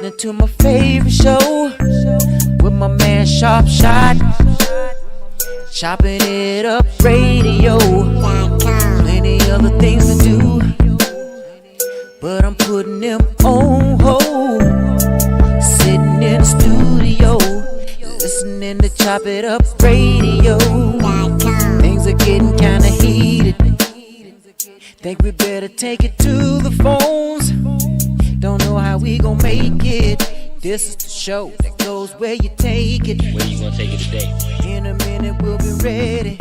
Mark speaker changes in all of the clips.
Speaker 1: listening to my favorite show with my man Sharp Shot. Chopping it up radio. Plenty other things to do, but I'm putting them on hold. Sitting in the studio, listening to Chop It Up Radio. Things are getting kinda heated. Think we better take it to the phones. Don't know how we gon' make it. This is the show that goes where you take it.
Speaker 2: Where you gonna take it today?
Speaker 1: In a minute we'll be ready,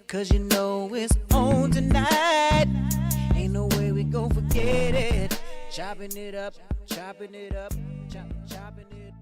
Speaker 1: 'cause you know it's on tonight. Ain't no way we gon' forget it. Chopping it up, chopping it up, chopping it.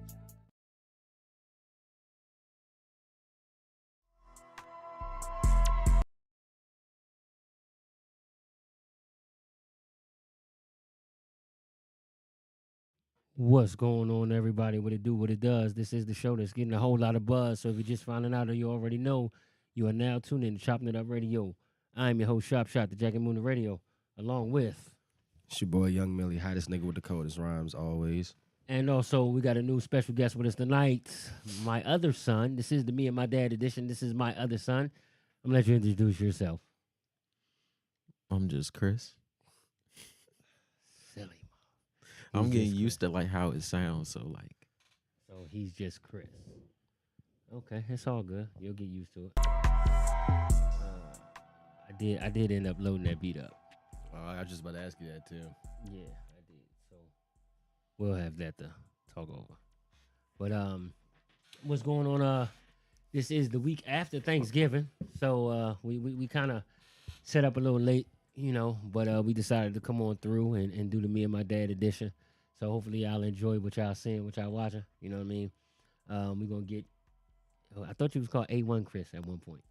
Speaker 3: What's going on, everybody? What it do, what it does. This is the show that's getting a whole lot of buzz. So if you're just finding out or you already know, you are now tuned in to Chopping It Up Radio. I'm your host, Sharp Shot, the Jack and Moon Radio, along with...
Speaker 4: It's your boy, Young Millie, hottest nigga with the coldest rhymes, always.
Speaker 3: And also, we got a new special guest with us tonight, my other son. This is the Me and My Dad edition. This is my other son. I'm going to let you introduce yourself.
Speaker 5: I'm just Chris.
Speaker 3: Silly.
Speaker 5: I'm getting used to like how it sounds, so
Speaker 3: he's just Chris. Okay, it's all good. You'll get used to it. I did end up loading that beat up.
Speaker 4: I was just about to ask you that, too.
Speaker 3: Yeah, I did. So we'll have that to talk over. But what's going on? This is the week after Thanksgiving, so we kind of set up a little late, you know, but we decided to come on through and do the Me and My Dad edition. So hopefully y'all enjoy what y'all seeing, what y'all watching. You know what I mean? We're gonna get. I thought you was called A1 Chris at one point.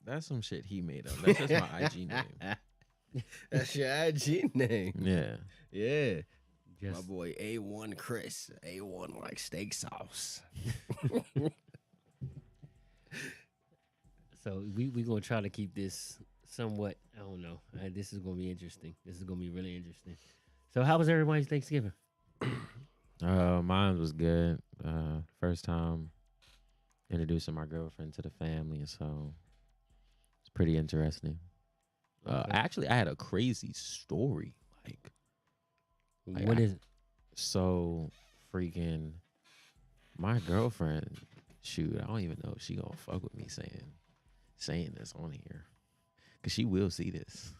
Speaker 5: that's some shit he made up. That's just my IG name.
Speaker 4: That's your IG name.
Speaker 5: Yeah.
Speaker 4: Yeah.
Speaker 3: Just,
Speaker 4: My boy A1 Chris. A1 like steak sauce.
Speaker 3: So we gonna try to keep this somewhat. I don't know. This is gonna be interesting. This is gonna be really interesting. So how was everybody's Thanksgiving?
Speaker 5: Mine was good. First time introducing my girlfriend to the family, so it's pretty interesting.
Speaker 3: Okay.
Speaker 5: Actually, I had a crazy story.
Speaker 3: What is it?
Speaker 5: So freaking my girlfriend, shoot, I don't even know if she gonna fuck with me saying this on here, 'cause she will see this.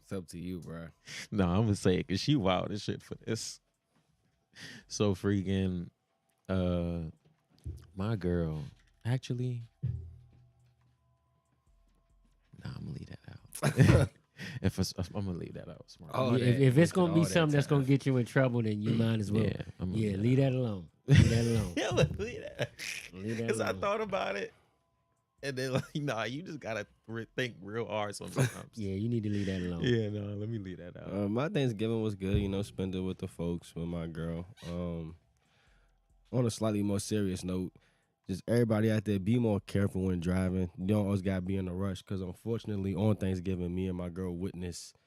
Speaker 4: It's up to you, bro.
Speaker 5: No, I'm gonna say it 'cause she wild as shit for this. So freaking, my girl, actually, nah, I'm gonna leave that out. I'm gonna leave that out. Smart.
Speaker 4: Oh,
Speaker 3: If it's gonna be
Speaker 4: all that
Speaker 3: something that's
Speaker 4: time.
Speaker 3: gonna get you in trouble, then you might as well.
Speaker 5: Yeah, I'm gonna
Speaker 3: Yeah, leave that alone. Leave that alone.
Speaker 5: Yeah, leave that.
Speaker 3: Leave that
Speaker 5: Because I
Speaker 3: alone.
Speaker 5: thought about it, and then like, nah, you just gotta think real hard sometimes.
Speaker 3: Yeah, you need to leave that alone.
Speaker 5: Yeah, no, let me leave that out.
Speaker 4: My Thanksgiving was good, you know, spend it with the folks, with my girl. On a slightly more serious note, just everybody out there, be more careful when driving. You don't always got to be in a rush, because unfortunately on Thanksgiving, me and my girl witnessed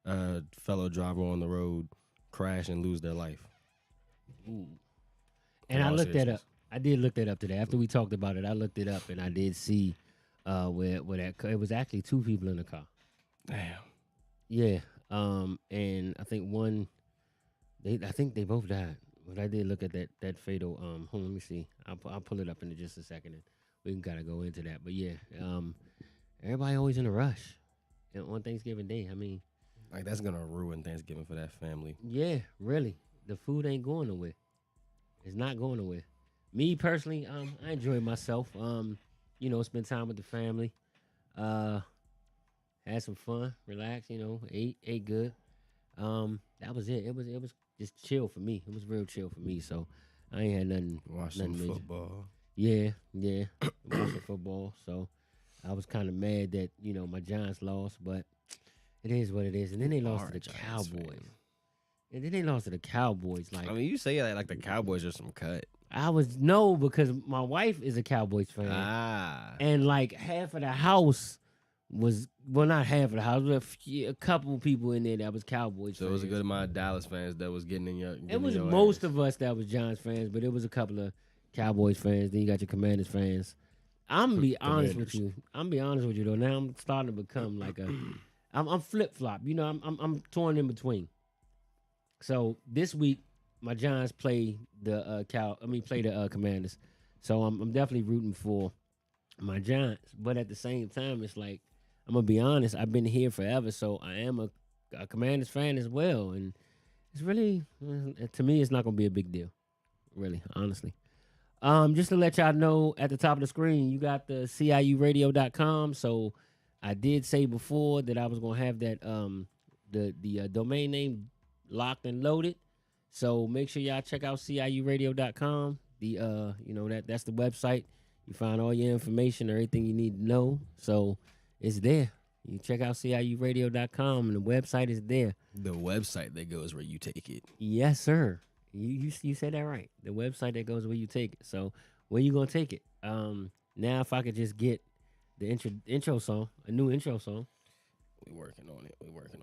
Speaker 4: a fellow driver on the road crash and lose their life.
Speaker 3: Ooh.
Speaker 4: In
Speaker 3: And I
Speaker 4: all
Speaker 3: looked that up.
Speaker 4: seriousness.
Speaker 3: I did look that up today. After we talked about it, I looked it up and I did see where that it was actually two people in the car.
Speaker 4: Damn.
Speaker 3: Yeah. And I think I think they both died. But I did look at that fatal. Hold on, let me see. I'll pull it up in just a second, and we can gotta go into that. But yeah, everybody always in a rush on Thanksgiving Day. I mean,
Speaker 4: Like, that's going to ruin Thanksgiving for that family.
Speaker 3: yeah, really, the food ain't going nowhere. It's not going nowhere. Me personally, I enjoyed myself. You know, spend time with the family. Had some fun, relaxed. You know, ate good. That was it. It was just chill for me. It was real chill for me. So I ain't had nothing.
Speaker 4: Watch
Speaker 3: nothing
Speaker 4: some
Speaker 3: major.
Speaker 4: football.
Speaker 3: Yeah. Watching football. So I was kind of mad that, you know, my Giants lost, but it is what it is. And then they lost to the
Speaker 4: Giants
Speaker 3: Cowboys.
Speaker 4: fan.
Speaker 3: And then they lost to the Cowboys. Like,
Speaker 4: I mean, you say that like the Cowboys are some cut.
Speaker 3: because my wife is a Cowboys fan.
Speaker 4: Ah.
Speaker 3: And like half of the house was well, not half of the house, but a couple people in there that was Cowboys.
Speaker 4: So it was a good amount of Dallas fans that was getting in your.
Speaker 3: It was most of us that was Giants fans, but it was a couple of Cowboys fans. Then you got your Commanders fans. I'm gonna be honest with you. Though. Now I'm starting to become like I'm flip flop. You know, I'm torn in between. So this week my Giants play the Commanders. So I'm definitely rooting for my Giants. But at the same time, it's like I'm gonna be honest. I've been here forever, so I am a Commanders fan as well, and it's really to me, it's not gonna be a big deal, really, honestly. Just to let y'all know, at the top of the screen, you got the CIUradio.com. So I did say before that I was gonna have that the domain name locked and loaded. So make sure y'all check out CIUradio.com. That's the website. You find all your information, everything you need to know. So it's there. You check out CIUradio.com and the website is there.
Speaker 4: The website that goes where you take it.
Speaker 3: Yes, sir. You said that right. The website that goes where you take it. So where you gonna take it? Now if I could just get the intro song, a new intro song.
Speaker 4: We're working on it. We're working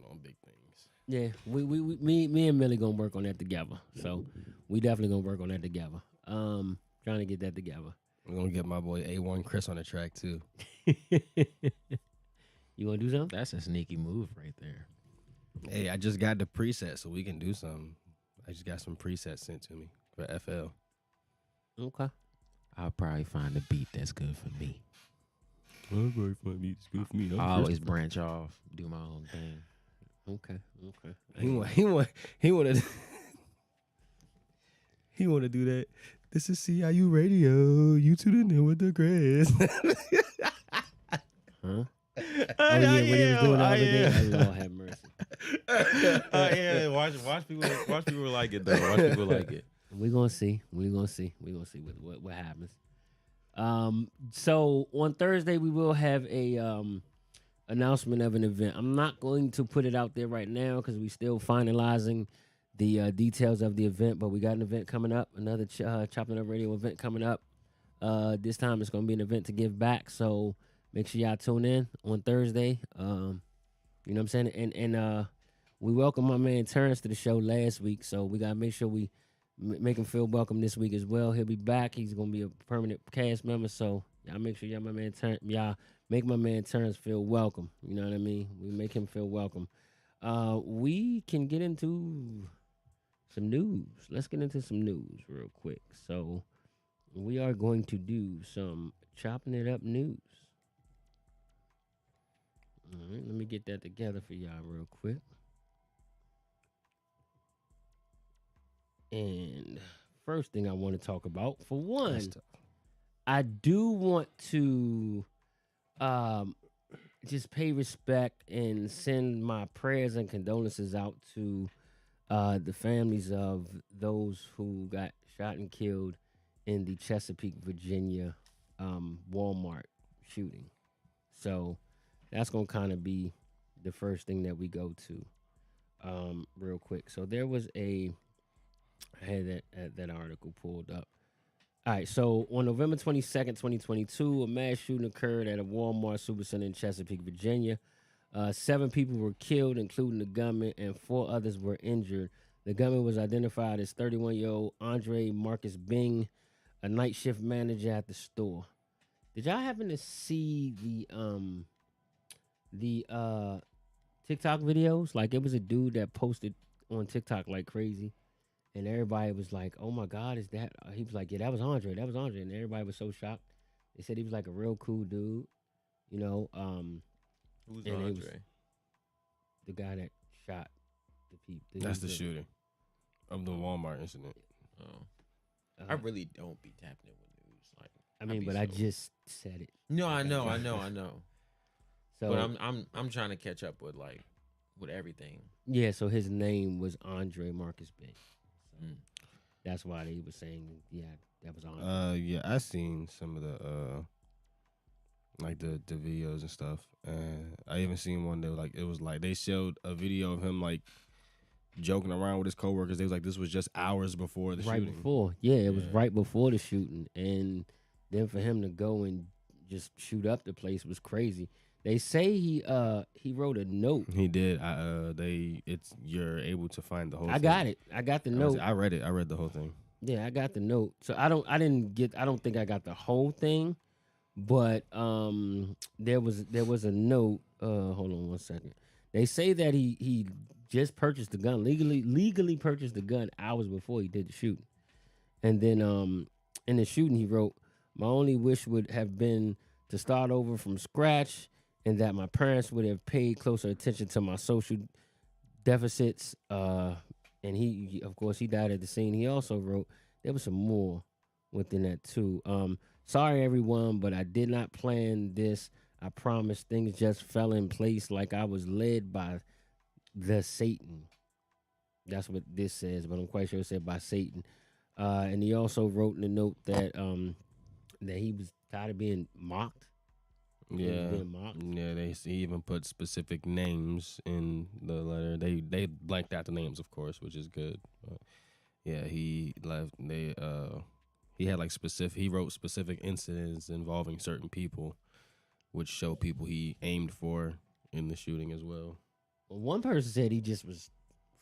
Speaker 4: on big things.
Speaker 3: Yeah, me and Millie gonna work on that together. So we definitely gonna work on that together. Trying to get that together.
Speaker 4: I'm gonna get my boy A1 Chris on the track too.
Speaker 3: You wanna do something?
Speaker 5: That's a sneaky move right there.
Speaker 4: Hey, I just got the preset, so we can do something. I just got some presets sent to me for FL.
Speaker 3: Okay.
Speaker 5: I'll probably find a beat that's good for me.
Speaker 4: I'll probably find a beat that's good for me.
Speaker 5: I always branch off, do my own thing.
Speaker 3: Okay.
Speaker 4: He want to do that. This is CIU Radio. You tuning in with the Chris.
Speaker 3: Huh? Oh yeah, when he was doing the other day. Oh, Lord have mercy.
Speaker 5: Yeah, watch people like it though. Watch people like it.
Speaker 3: We're gonna see what happens. So on Thursday we will have a announcement of an event. I'm not going to put it out there right now because we're still finalizing the details of the event. But we got an event coming up, another Chopping Up Radio event coming up. This time it's gonna be an event to give back. So make sure y'all tune in on Thursday. You know what I'm saying? And we welcomed my man Terrence to the show last week, so we gotta make sure we make him feel welcome this week as well. He'll be back. He's gonna be a permanent cast member, so y'all make sure y'all make my man Terrence feel welcome. You know what I mean? We make him feel welcome. We can get into some news. Let's get into some news real quick. So we are going to do some chopping it up news. All right, let me get that together for y'all real quick. And first thing I want to talk about, for one, I do want to just pay respect and send my prayers and condolences out to the families of those who got shot and killed in the Chesapeake, Virginia Walmart shooting. So that's going to kind of be the first thing that we go to real quick. So there was I had that article pulled up. All right, so on November 22nd, 2022, a mass shooting occurred at a Walmart supercenter in Chesapeake, Virginia. 7 people were killed, including the gunman, and 4 others were injured. The gunman was identified as 31-year-old Andre Marcus Bing, a night shift manager at the store. Did y'all happen to see the TikTok videos? Like, it was a dude that posted on TikTok like crazy. And everybody was like, "Oh my God, is that?" He was like, "Yeah, that was Andre. That was Andre." And everybody was so shocked. They said he was like a real cool dude, you know.
Speaker 5: Who's
Speaker 3: and
Speaker 5: Andre?
Speaker 3: The guy that shot the people.
Speaker 4: That's the shooter of the Walmart incident.
Speaker 5: Oh, I really don't be tapping it with news. Like,
Speaker 3: I mean, but I just said it.
Speaker 5: No, I know.
Speaker 3: So,
Speaker 5: but I'm trying to catch up with everything.
Speaker 3: Yeah. So his name was Andre Marcus Bing.
Speaker 5: So
Speaker 3: that's why they were saying, yeah, that was Andre.
Speaker 4: Yeah, I seen some of the like the videos and stuff, and I even seen one that it was like they showed a video of him like joking around with his coworkers. They was like, this was just hours before the shooting.
Speaker 3: Before, it was right before the shooting, and then for him to go and just shoot up the place was crazy. They say he wrote a note.
Speaker 4: He did. You're able to find the whole.
Speaker 3: I got it. I got the note.
Speaker 4: I read it. I read the whole thing.
Speaker 3: Yeah, I got the note. So I don't think I got the whole thing, but there was a note. Hold on one second. They say that he just purchased the gun, legally purchased the gun hours before he did the shooting. And then in the shooting he wrote, "My only wish would have been to start over from scratch, and that my parents would have paid closer attention to my social deficits." And he, of course, he died at the scene. He also wrote, there was some more within that too. Sorry everyone, but I did not plan this. I promise things just fell in place like I was led by the Satan. That's what this says, but I'm quite sure it said by Satan. And he also wrote in the note that that he was tired of being mocked.
Speaker 4: Yeah, he even put specific names in the letter. They blanked out the names, of course, which is good. But yeah, he left. He had like he wrote specific incidents involving certain people, which show people he aimed for in the shooting as well.
Speaker 3: Well, one person said he just was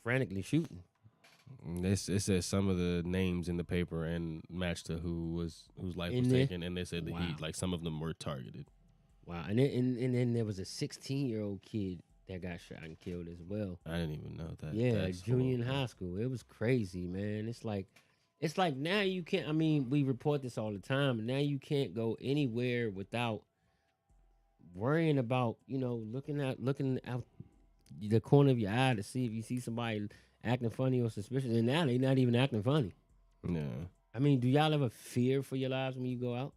Speaker 3: frantically shooting.
Speaker 4: It says some of the names in the paper and matched to whose life was taken, and they said that some of them were targeted.
Speaker 3: Wow, and then there was a 16-year-old kid that got shot and killed as well.
Speaker 4: I didn't even know that.
Speaker 3: Yeah, junior in high school. It was crazy, man. It's like now you can't. I mean, we report this all the time, and now you can't go anywhere without worrying about looking out the corner of your eye to see if you see somebody acting funny or suspicious. And now they're not even acting funny.
Speaker 4: Yeah.
Speaker 3: I mean, do y'all ever fear for your lives when you go out?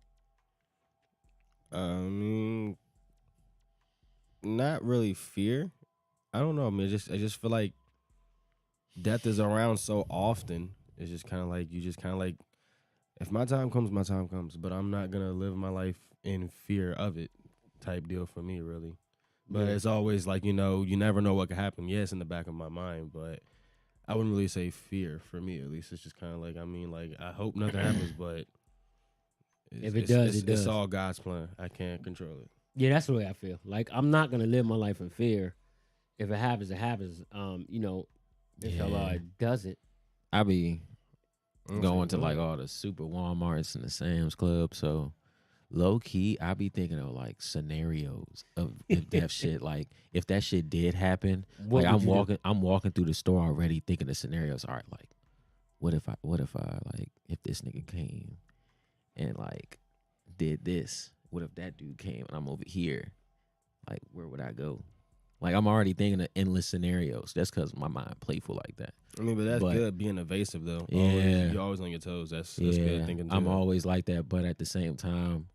Speaker 4: Not really fear. I don't know. I mean, I just feel like death is around so often. It's just kind of like if my time comes, my time comes. But I'm not gonna live my life in fear of it, type deal for me, really. But it's always like you never know what could happen. Yeah, it's in the back of my mind, but I wouldn't really say fear for me. At least it's just kind of like I hope nothing happens, but.
Speaker 3: If it does, it does.
Speaker 4: It's all God's plan. I can't control it.
Speaker 3: Yeah, that's the way I feel. Like, I'm not going to live my life in fear. If it happens, it happens. Inshallah, it doesn't.
Speaker 5: I be going to like all the super Walmarts and the Sam's Club. So low key, I be thinking of like scenarios of if that shit, like if that shit did happen, like I'm walking through the store already thinking of scenarios. All right, like what if I like if this nigga came and like did this? What if that dude came and I'm over here? Like, where would I go? Like, I'm already thinking of endless scenarios. That's because my mind playful like that.
Speaker 4: I mean, but that's good being evasive, though.
Speaker 5: Yeah.
Speaker 4: You're always on your toes. That's good thinking, too.
Speaker 5: I'm always like that, but at the same time,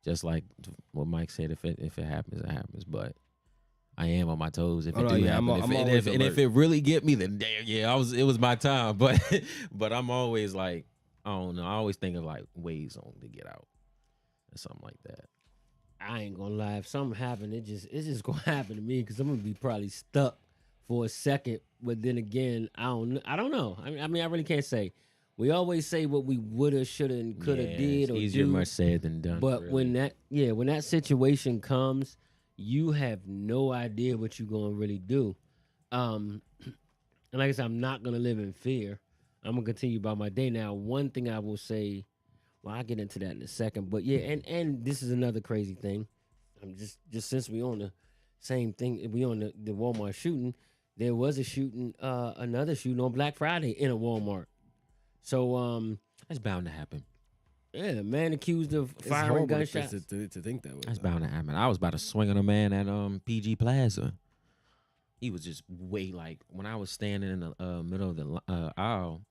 Speaker 5: just like what Mike said, if it happens, it happens. But I am on my toes if it do happen. If it really get me, then damn, it was my time. But I'm always like, I don't know. I always think of like ways on to get out or something like that.
Speaker 3: I ain't gonna lie. If something happened, it's just gonna happen to me because I'm gonna be probably stuck for a second. But then again, I don't know. I mean, I really can't say. We always say what we woulda, shoulda, and coulda did or
Speaker 5: easier
Speaker 3: do.
Speaker 5: Much said than done.
Speaker 3: But
Speaker 5: really.
Speaker 3: when that situation comes, you have no idea what you're gonna really do. And like I said, I'm not gonna live in fear. I'm gonna continue about my day. Now, one thing I will say, well, I'll get into that in a second. But yeah, and this is another crazy thing. I'm just since we on the same thing, we on the Walmart shooting. There was a shooting, another shooting on Black Friday in a Walmart. So
Speaker 5: that's bound to happen.
Speaker 3: Yeah, the man accused of firing gunshots.
Speaker 4: To think that way.
Speaker 5: That's bound to happen. I was about to swing on a man at PG Plaza. He was just way like when I was standing in the middle of the aisle.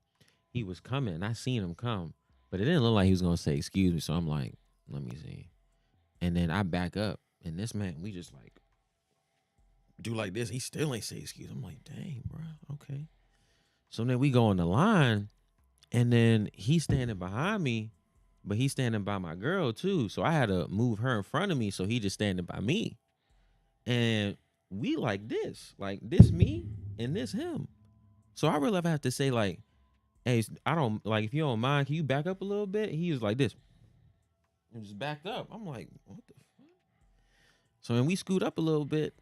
Speaker 5: He was coming, and I seen him come, but it didn't look like he was gonna say excuse me. So I'm like, let me see, and then I back up, and this man, we just like do like this. He still ain't say excuse. I'm like, dang, bro, okay. So then we go on the line, and then he's standing behind me, but he's standing by my girl too. So I had to move her in front of me, so he just standing by me, and we like this me and this him. So I really have to say like, hey, I don't like if you don't mind, can you back up a little bit? He was like this and just backed up. I'm like, what the fuck? So then we scoot up a little bit,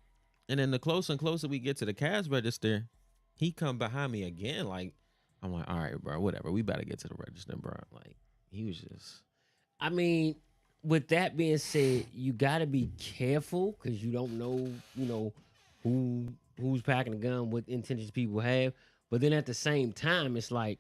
Speaker 5: and then the closer and closer we get to the cash register, he come behind me again. Like, I'm like, all right, bro, whatever. We better get to the register, bro. Like, he was just.
Speaker 3: I mean, with that being said, you got to be careful because you don't know, who's packing a gun, what intentions people have. But then at the same time, it's like,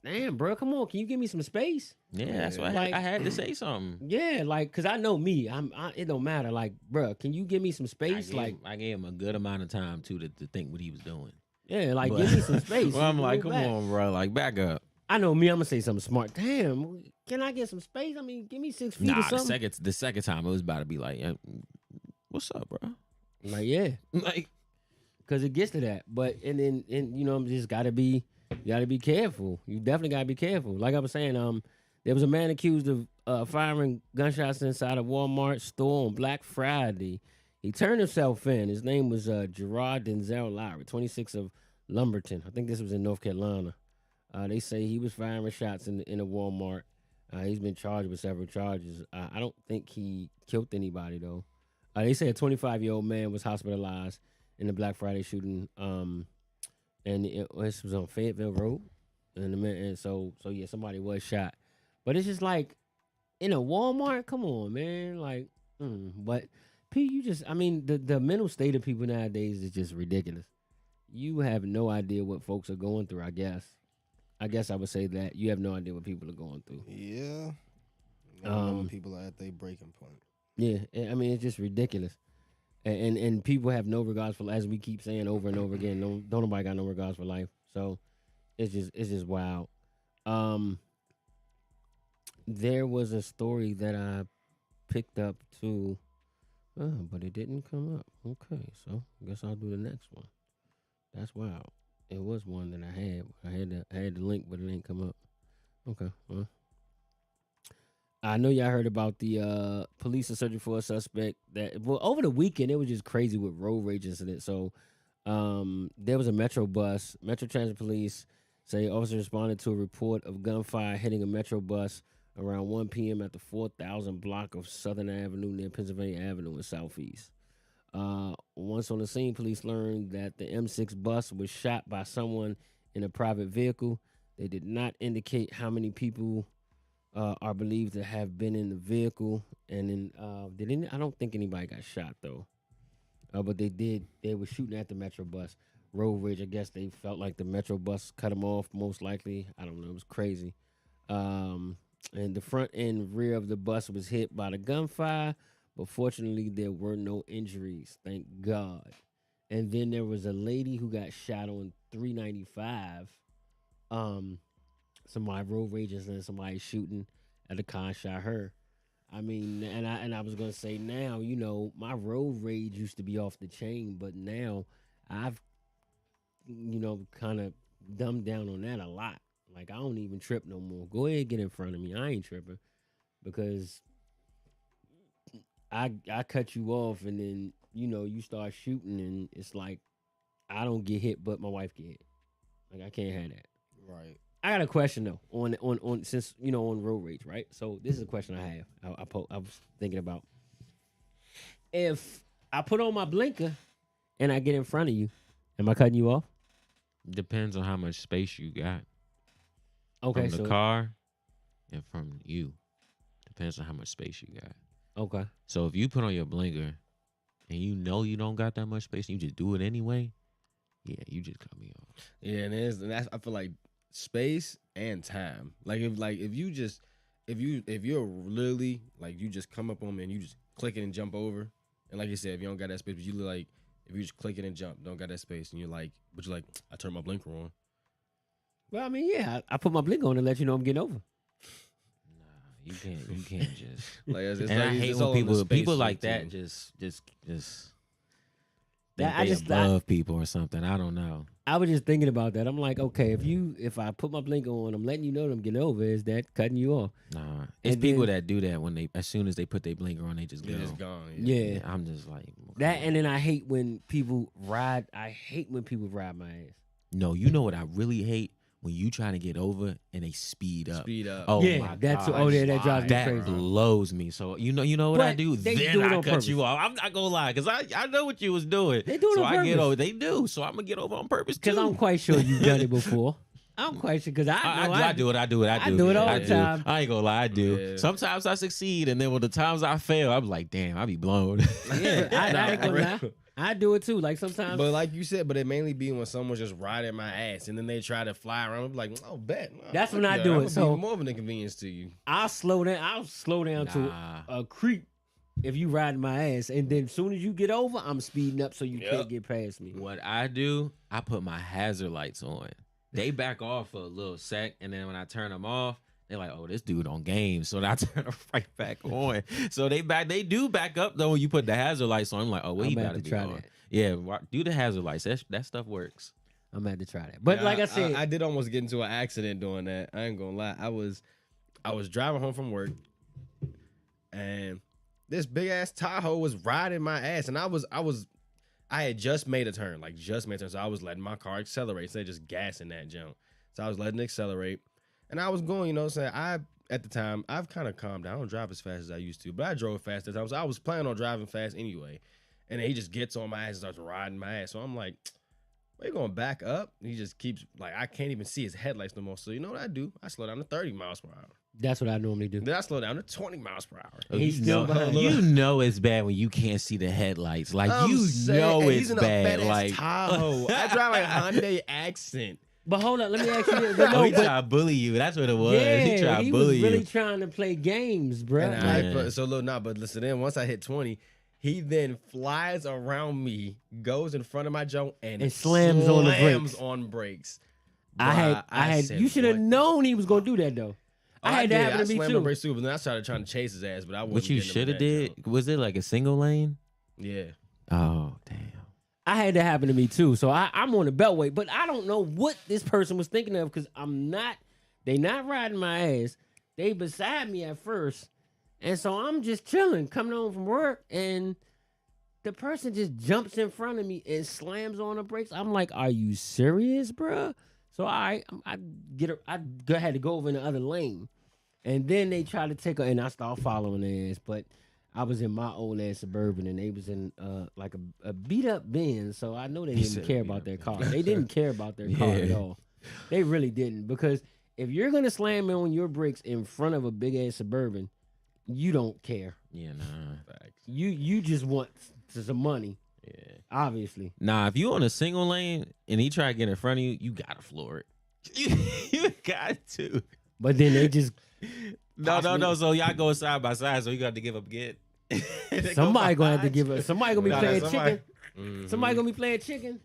Speaker 3: damn, bro, come on, can you give me some space?
Speaker 5: Yeah, that's why
Speaker 3: Like-
Speaker 5: I had to say something.
Speaker 3: Yeah, like, cause I know me, it don't matter. Like, bro, can you give me some space?
Speaker 5: I gave him a good amount of time too to think what he was doing.
Speaker 3: Yeah, like,
Speaker 5: But-
Speaker 3: give me some space.
Speaker 5: Well, I'm
Speaker 3: You
Speaker 5: like,
Speaker 3: move
Speaker 5: come
Speaker 3: back.
Speaker 5: on, bro, like back up.
Speaker 3: I know me, I'm gonna say something smart. Damn, can I get some space? I mean, give me 6 feet or
Speaker 5: Nah,
Speaker 3: something.
Speaker 5: the second time it was about to be like, what's up, bro?
Speaker 3: Like, yeah,
Speaker 5: Like,
Speaker 3: because it gets to that. But and just gotta be careful. You definitely gotta be careful. Like I was saying, there was a man accused of firing gunshots inside a Walmart store on Black Friday. He turned himself in. His name was Gerard Denzel Lowry, 26 of Lumberton. I think this was in North Carolina. They say he was firing shots in a Walmart. He's been charged with several charges. I don't think he killed anybody though. They say a 25-year-old man was hospitalized in the Black Friday shooting, and this was on Fayetteville Road, and so yeah, somebody was shot. But it's just like in a Walmart. Come on, man. Like, but P, the mental state of people nowadays is just ridiculous. You have no idea what folks are going through. I guess I would say that you have no idea what people are going through.
Speaker 4: Yeah. I don't know when people are at their breaking point.
Speaker 3: Yeah, I mean, it's just ridiculous. And people have no regards for, as we keep saying over and over again, don't nobody got no regards for life. So it's just wild. There was a story that I picked up too, but it didn't come up. Okay, so I guess I'll do the next one. That's wild. It was one that I had. I had the link, but it didn't come up. Okay, well. I know y'all heard about the police are searching for a suspect over the weekend it was just crazy with road rage incident. So there was a Metro Transit Police say officers responded to a report of gunfire hitting a Metro bus around 1 p.m. at the 4000 block of Southern Avenue near Pennsylvania Avenue in Southeast. Once on the scene, police learned that the M6 bus was shot by someone in a private vehicle. They did not indicate how many people are believed to have been in the vehicle, and then I don't think anybody got shot though. But they were shooting at the Metro bus. Road rage, I guess they felt like the Metro bus cut them off, most likely. I don't know, it was crazy. And the front and rear of the bus was hit by the gunfire, but fortunately there were no injuries, thank God. And then there was a lady who got shot on 395. Somebody road rages and somebody shooting at the car and shot her. I mean, and I was gonna say now, my road rage used to be off the chain, but now I've, kind of dumbed down on that a lot. Like I don't even trip no more. Go ahead, get in front of me. I ain't tripping because I cut you off, and then you start shooting, and it's like I don't get hit, but my wife get hit. Like I can't have that.
Speaker 4: Right.
Speaker 3: I got a question though on since on road rage, right? So this is a question I have. I was thinking about if I put on my blinker and I get in front of you, am I cutting you off?
Speaker 5: Depends on how much space you got.
Speaker 3: Okay,
Speaker 5: from the car and from you. Depends on how much space you got.
Speaker 3: Okay.
Speaker 5: So if you put on your blinker and you don't got that much space and you just do it anyway, yeah, you just cut me off.
Speaker 4: Yeah, and that's I feel like space and time. Like if you're literally like you just come up on me and you just click it and jump over, and like you said, if you don't got that space, but you like if you just click it and jump, don't got that space, and you're like, I turned my blinker on.
Speaker 3: Well, I mean, yeah, I put my blinker on to let you know I'm getting over.
Speaker 5: Nah, you can't just.
Speaker 4: Like it's
Speaker 5: And
Speaker 4: like,
Speaker 5: I hate
Speaker 4: it's
Speaker 5: when
Speaker 4: all on the space
Speaker 5: people like
Speaker 4: thing,
Speaker 5: that
Speaker 4: too.
Speaker 5: just
Speaker 3: That-
Speaker 5: think they above people or something. I don't know.
Speaker 3: I was just thinking about that. I'm like, okay, if I put my blinker on, I'm letting you know that I'm getting over. Is that cutting you off?
Speaker 5: Nah, it's
Speaker 3: And
Speaker 5: people
Speaker 3: then-
Speaker 5: that do that when as soon as they put their blinker on, they just go.
Speaker 4: They're just gone.
Speaker 3: Yeah.
Speaker 5: I'm just like
Speaker 3: That,
Speaker 5: okay.
Speaker 3: and then I hate when people ride. I hate when people ride my ass.
Speaker 5: No, you know what I really hate when you trying to get over and they speed up.
Speaker 4: Speed up.
Speaker 5: Oh
Speaker 3: Yeah,
Speaker 5: my
Speaker 3: that's
Speaker 5: gosh.
Speaker 3: that drives me
Speaker 5: That
Speaker 3: crazy.
Speaker 5: blows me. So you know what I
Speaker 3: But
Speaker 5: do?
Speaker 3: they
Speaker 5: Then
Speaker 3: do it
Speaker 5: I
Speaker 3: on
Speaker 5: cut
Speaker 3: purpose.
Speaker 5: you off. I'm not gonna lie, because I know what you was doing.
Speaker 3: They do it
Speaker 5: so
Speaker 3: on
Speaker 5: I get
Speaker 3: purpose.
Speaker 5: over. They do. So I'm gonna get over on purpose too.
Speaker 3: Because I'm quite sure you've done it before. I'm quite sure because
Speaker 5: I do it. I do.
Speaker 3: I do it all the time.
Speaker 5: I ain't gonna lie, I do.
Speaker 4: Yeah.
Speaker 5: Sometimes I succeed, and then when the times I fail, I'm like, damn, I be blown.
Speaker 3: Yeah, I ain't gonna lie. I do it too. Like sometimes.
Speaker 4: But like you said, but it mainly be when someone's just riding my ass and then they try to fly around. I'm like, oh, bet.
Speaker 3: That's when I
Speaker 4: yeah,
Speaker 3: do
Speaker 4: I'm
Speaker 3: it.
Speaker 4: gonna
Speaker 3: So-
Speaker 4: be more of an inconvenience to you.
Speaker 3: I'll slow down. I'll slow down
Speaker 5: Nah.
Speaker 3: to a creep if you riding my ass, and then as soon as you get over, I'm speeding up so you
Speaker 4: Yep.
Speaker 3: can't get past me.
Speaker 5: What I do, I put my hazard lights on. They back off for a little sec, and then when I turn them off, they're like, "Oh, this dude on game." So then I turn them right back on. So they do back up though when you put the hazard lights on. I'm like, "Oh, well,
Speaker 3: I'm
Speaker 5: he
Speaker 3: gonna
Speaker 5: about
Speaker 3: have
Speaker 5: to
Speaker 3: to
Speaker 5: be
Speaker 3: try
Speaker 5: on."
Speaker 3: that.
Speaker 5: Yeah, do the hazard lights. That stuff works.
Speaker 3: I'm gonna have to try that. But
Speaker 4: Yeah,
Speaker 3: like I said,
Speaker 4: I did almost get into an accident doing that. I ain't gonna lie. I was driving home from work, and this big ass Tahoe was riding my ass, and I had just made a turn, so I was letting my car accelerate instead of just gassing that jump. So I was letting it accelerate, and I was going, at the time, I've kind of calmed down. I don't drive as fast as I used to, but I drove fast at the time, so I was planning on driving fast anyway. And then he just gets on my ass and starts riding my ass. So I'm like, are you going to back up? He just keeps, I can't even see his headlights no more. So you know what I do? I slow down to 30 miles per hour.
Speaker 3: that's what I normally do.
Speaker 4: Then I slow down to 20 miles per hour.
Speaker 3: He's
Speaker 5: you
Speaker 3: still
Speaker 5: know,
Speaker 3: behind.
Speaker 5: you know it's bad when you can't see the headlights. Like
Speaker 4: I'm
Speaker 5: you
Speaker 4: saying,
Speaker 5: know
Speaker 4: and
Speaker 5: it's
Speaker 4: he's in a
Speaker 5: bad.
Speaker 4: fat-ass
Speaker 5: Like
Speaker 4: Tahoe. I drive like a Hyundai Accent.
Speaker 3: But hold on, let me ask you this. But
Speaker 5: oh, he
Speaker 3: but,
Speaker 5: tried to bully you. That's what it was.
Speaker 3: yeah,
Speaker 5: he tried to
Speaker 3: he
Speaker 5: bully
Speaker 3: was really
Speaker 5: you.
Speaker 3: trying to play games, bro.
Speaker 4: And
Speaker 5: Yeah.
Speaker 4: so look, but listen, then once I hit 20, he then flies around me, goes in front of my jump, and
Speaker 3: slams on the brakes.
Speaker 4: on brakes.
Speaker 3: I had.
Speaker 4: said,
Speaker 3: You should have
Speaker 4: "What?"
Speaker 3: known he was gonna do that though. I had that happen to me
Speaker 4: slammed
Speaker 3: too.
Speaker 4: my brakes too, but then I started trying to chase his ass, but I wasn't.
Speaker 5: What you
Speaker 4: getting him
Speaker 5: should have
Speaker 4: in that
Speaker 5: did?
Speaker 4: jump.
Speaker 5: Was it like a single lane?
Speaker 4: Yeah.
Speaker 5: Oh damn.
Speaker 3: I had that happen to me too. So I'm on the beltway, but I don't know what this person was thinking of because they not riding my ass. They beside me at first. And so I'm just chilling, coming home from work, and the person just jumps in front of me and slams on the brakes. I'm like, are you serious, bruh? So I had to go over in the other lane. And then they tried to take her, and I start following their ass. But I was in my old ass Suburban, and they was in like a beat up Benz. So I know they didn't
Speaker 5: said
Speaker 3: care
Speaker 5: beat
Speaker 3: about
Speaker 5: up
Speaker 3: their
Speaker 5: Benz.
Speaker 3: car. They didn't care about their car at
Speaker 5: Yeah.
Speaker 3: all. They really didn't, because if you're gonna slam on your brakes in front of a big ass Suburban, you don't care.
Speaker 5: Yeah, nah.
Speaker 3: You just want some money,
Speaker 5: Yeah.
Speaker 3: obviously.
Speaker 5: Nah, if you on a single lane and he try to get in front of you, you gotta floor it. You got to.
Speaker 3: But then they just
Speaker 5: No. So y'all go side by side, so you got to give up again.
Speaker 3: somebody gonna have to give us. Somebody gonna be
Speaker 5: Nah,
Speaker 3: playing
Speaker 5: somebody-
Speaker 3: chicken. Somebody gonna be playing chicken.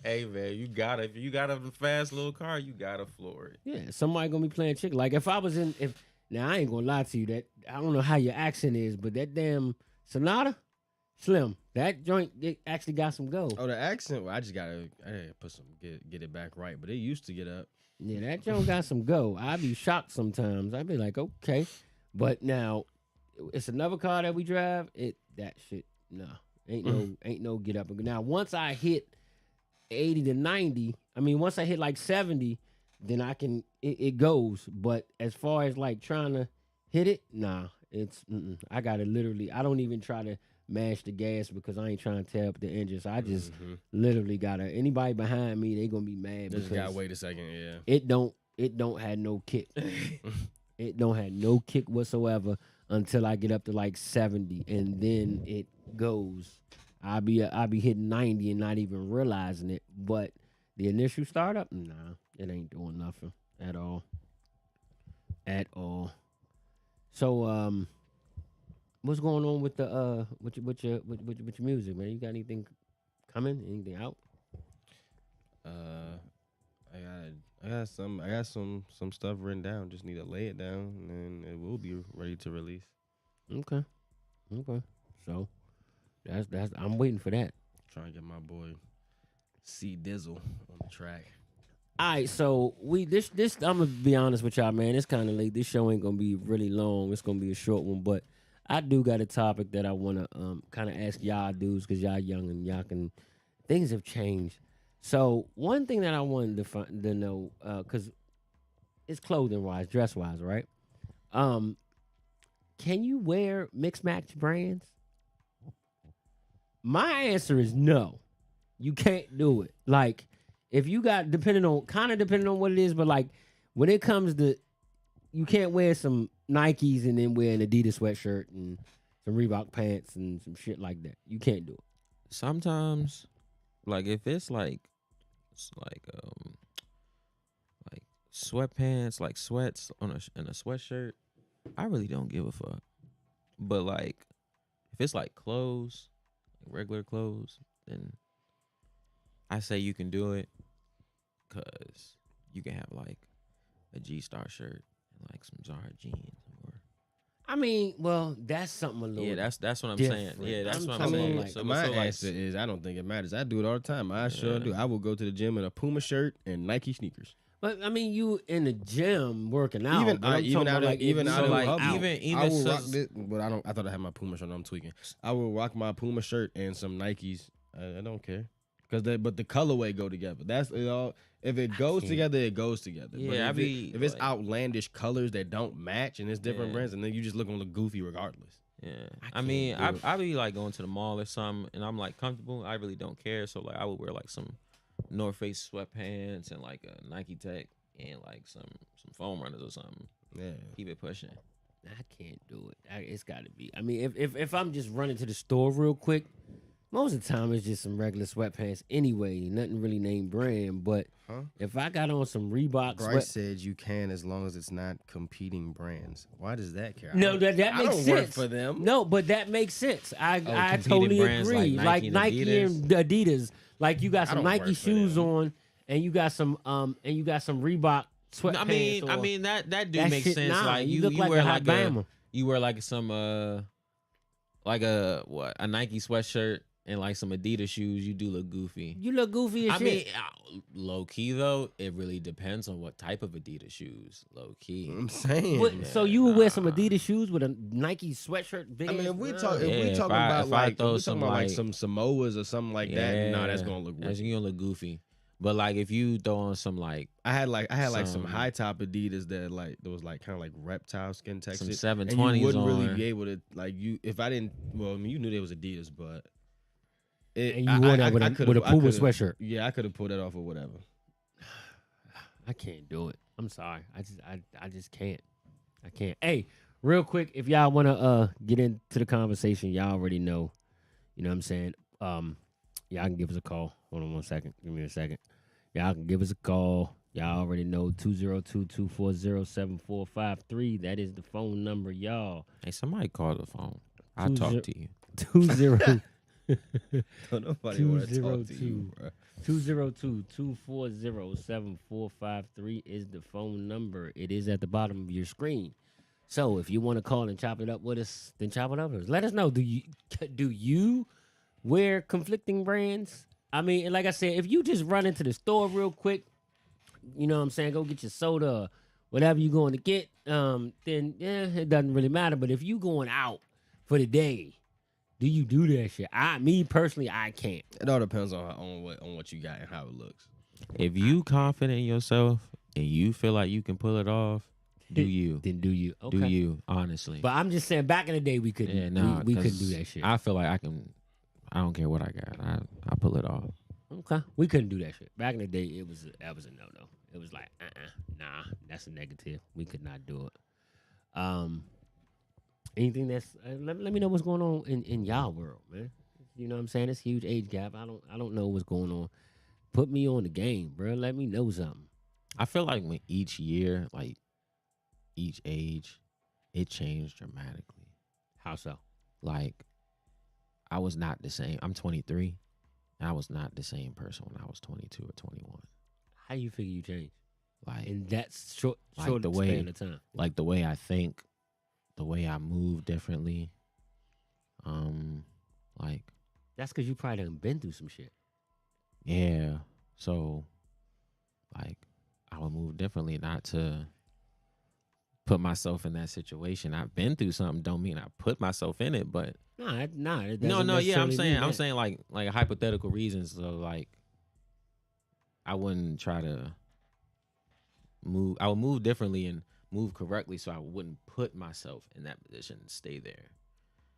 Speaker 5: Hey man, if you got a fast little car, you gotta floor it.
Speaker 3: Yeah, somebody gonna be playing chicken. Like if I was now I ain't gonna lie to you, that I don't know how your accent is, but that damn Sonata, Slim, that joint it actually got some go.
Speaker 4: Oh, the accent. Well, I gotta put some get it back right, but it used to get up.
Speaker 3: Yeah, that joint got some go. I be shocked sometimes. I be like, okay, but now it's another car that we drive. That shit, no, ain't no get up. Now once I hit 80 to 90, I mean once I hit like 70, then I can it goes. But as far as like trying to hit it, nah, it's I gotta literally. I don't even try to mash the gas because I ain't trying to tear up the engine. So I just literally gotta. Anybody behind me, they gonna be mad
Speaker 4: Just
Speaker 3: because
Speaker 4: gotta wait a second. Yeah.
Speaker 3: it don't have no kick. It don't have no kick whatsoever until I get up to like 70, and then it goes. I'll be hitting 90 and not even realizing it. But the initial startup, nah, it ain't doing nothing at all. At all. So what's going on with the with your music, man? You got anything coming? Anything out?
Speaker 4: I got some stuff written down. Just need to lay it down, and then it will be ready to release.
Speaker 3: Okay. So that's I'm waiting for that.
Speaker 4: Trying to get my boy C Dizzle on the track.
Speaker 3: All right, so this I'm gonna be honest with y'all, man. It's kind of late. This show ain't gonna be really long. It's gonna be a short one, but I do got a topic that I wanna kind of ask y'all dudes, because y'all young and y'all can. Things have changed. So one thing that I wanted to know, because it's clothing wise, dress wise, right? Can you wear mixed match brands? My answer is no. You can't do it. Like, if you got depending on what it is, but like when it comes to, you can't wear some Nikes and then wear an Adidas sweatshirt and some Reebok pants and some shit like that. You can't do it.
Speaker 5: Sometimes, like if it's like sweatpants, like sweats in a sweatshirt, I really don't give a fuck. But like if it's like clothes, like regular clothes, then I say you can do it, cause you can have like a G-Star shirt and like some Zara jeans.
Speaker 3: I mean, well, that's something a little.
Speaker 5: Yeah, that's what I'm
Speaker 3: different.
Speaker 5: saying. Yeah, that's what
Speaker 3: I
Speaker 5: I'm
Speaker 3: mean,
Speaker 5: saying.
Speaker 3: like,
Speaker 5: So
Speaker 4: my
Speaker 5: like,
Speaker 4: answer is I don't think it matters. I do it all the time. I sure do. I will go to the gym in a Puma shirt and Nike sneakers.
Speaker 3: But I mean, you in the gym working out.
Speaker 4: Even
Speaker 3: but I'm
Speaker 4: even
Speaker 3: talking
Speaker 4: out
Speaker 3: about,
Speaker 4: of
Speaker 3: like,
Speaker 4: even
Speaker 3: if
Speaker 4: out
Speaker 3: you
Speaker 4: of
Speaker 3: like,
Speaker 4: Hubble,
Speaker 5: even
Speaker 4: I will
Speaker 5: so-
Speaker 4: rock this. But I thought I had my Puma shirt. I'm tweaking. I will rock my Puma shirt and some Nikes. I don't care but the colorway go together. That's it all. If it goes together, it goes together.
Speaker 5: Yeah,
Speaker 4: but if it's
Speaker 5: like,
Speaker 4: outlandish colors that don't match and it's different
Speaker 5: Yeah.
Speaker 4: brands, and then you just look goofy regardless.
Speaker 5: Yeah,
Speaker 3: I
Speaker 5: I mean,
Speaker 3: can't do
Speaker 5: I be like going to the mall or something, and I'm like comfortable. I really don't care. So like, I would wear like some North Face sweatpants and like a Nike Tech and like some foam runners or something.
Speaker 4: Yeah.
Speaker 5: Keep it pushing.
Speaker 3: I can't do it. It's got to be. I mean, if I'm just running to the store real quick, most of the time it's just some regular sweatpants anyway. Nothing really named brand. But if I got on some Reebok
Speaker 4: Bryce said you can as long as it's not competing brands. Why does that care?
Speaker 3: No, that
Speaker 4: I
Speaker 3: makes
Speaker 4: don't
Speaker 3: sense.
Speaker 4: work for them.
Speaker 3: No, but that makes sense. I
Speaker 5: competing
Speaker 3: totally
Speaker 5: brands
Speaker 3: agree.
Speaker 5: like
Speaker 3: Like
Speaker 5: Nike
Speaker 3: Nike
Speaker 5: and
Speaker 3: and Adidas. Like you got
Speaker 4: I
Speaker 3: some
Speaker 4: don't
Speaker 3: Nike
Speaker 4: work for
Speaker 3: shoes
Speaker 4: them.
Speaker 3: on, and you got some Reebok sweatpants.
Speaker 5: I mean that do
Speaker 3: that
Speaker 5: make
Speaker 3: shit,
Speaker 5: sense.
Speaker 3: nah,
Speaker 5: Like
Speaker 3: you look like
Speaker 5: wear
Speaker 3: a
Speaker 5: like
Speaker 3: Alabama.
Speaker 5: you wear like some like a Nike sweatshirt and like some Adidas shoes. You do look goofy.
Speaker 3: You look goofy as
Speaker 5: I
Speaker 3: shit.
Speaker 5: mean, low key though, it really depends on what type of Adidas shoes. Low key.
Speaker 4: I'm saying.
Speaker 3: What, so you would wear some Adidas shoes with a Nike sweatshirt? Big
Speaker 4: I mean,
Speaker 3: ass
Speaker 4: if we
Speaker 3: bra?
Speaker 4: talk,
Speaker 5: Yeah,
Speaker 4: if we
Speaker 5: if
Speaker 4: talking
Speaker 5: I-
Speaker 4: about
Speaker 5: if I
Speaker 4: like,
Speaker 5: throw
Speaker 4: if we
Speaker 5: some,
Speaker 4: talking about like
Speaker 5: like-
Speaker 4: some Samoas or something like that, nah, that's gonna look weird.
Speaker 5: That's gonna look goofy. But like if you throw on some like
Speaker 4: I had like some
Speaker 5: some-
Speaker 4: high top Adidas that was like kind of like reptile skin texture.
Speaker 5: some
Speaker 4: and
Speaker 5: 720s
Speaker 4: you wouldn't
Speaker 5: on,
Speaker 4: really be able to like you if I didn't. Well, I mean, you knew there was Adidas, but
Speaker 3: And you wore that with a
Speaker 4: could've-
Speaker 3: Puma
Speaker 4: could've-
Speaker 3: sweatshirt.
Speaker 4: Yeah, I could have pulled that off or whatever.
Speaker 3: I can't do it. I'm sorry. I just can't. I can't. Hey, real quick, if y'all wanna get into the conversation, y'all already know. You know what I'm saying? Y'all can give us a call. Hold on one second. Give me a second. Y'all can give us a call. Y'all already know 202-240-7453. That is the phone number, y'all.
Speaker 5: hey, somebody call the phone. I'll talk to you.
Speaker 3: 20
Speaker 4: Nobody want to talk to you,
Speaker 3: 202.
Speaker 4: bro.
Speaker 3: 202-240-7453 is the phone number. It is at the bottom of your screen. So if you want to call and chop it up with us, then chop it up with us. Let us know. Do you wear conflicting brands? I mean, like I said, if you just run into the store real quick, you know what I'm saying, go get your soda or whatever you're going to get, then yeah, it doesn't really matter. But if you going out for the day, do you do that shit? Me personally, I can't.
Speaker 4: It all depends on what you got and how it looks.
Speaker 5: If you confident in yourself and you feel like you can pull it off, do you?
Speaker 3: Then do you? Okay.
Speaker 5: Do you? Honestly.
Speaker 3: But I'm just saying, back in the day, we couldn't.
Speaker 5: yeah, no,
Speaker 3: we couldn't do that shit.
Speaker 5: I feel like I can. I don't care what I got. I pull it off.
Speaker 3: Okay, we couldn't do that shit. Back in the day, that was a no. It was like, nah, that's a negative. We could not do it. Anything that's let me know what's going on in y'all world, man. You know what I'm saying? It's a huge age gap. I don't know what's going on. Put me on the game, bro. Let me know something.
Speaker 5: I feel like when each year, like each age, it changed dramatically.
Speaker 3: How so?
Speaker 5: Like I was not the same. I'm 23. I was not the same person when I was 22 or 21.
Speaker 3: How you figure you changed?
Speaker 5: Like
Speaker 3: In that short
Speaker 5: Like the
Speaker 3: span
Speaker 5: way-
Speaker 3: of time.
Speaker 5: like the way I think, the way I move differently. Like
Speaker 3: That's because you probably done been through some shit.
Speaker 5: yeah. So like I would move differently, not to put myself in that situation. I've been through something, don't mean I put myself in it, but
Speaker 3: Nah. It
Speaker 5: no,
Speaker 3: doesn't
Speaker 5: yeah, I'm
Speaker 3: necessarily
Speaker 5: saying
Speaker 3: mean that.
Speaker 5: like hypothetical reasons. So like I wouldn't try to move. I would move differently and move correctly, so I wouldn't put myself in that position and stay there.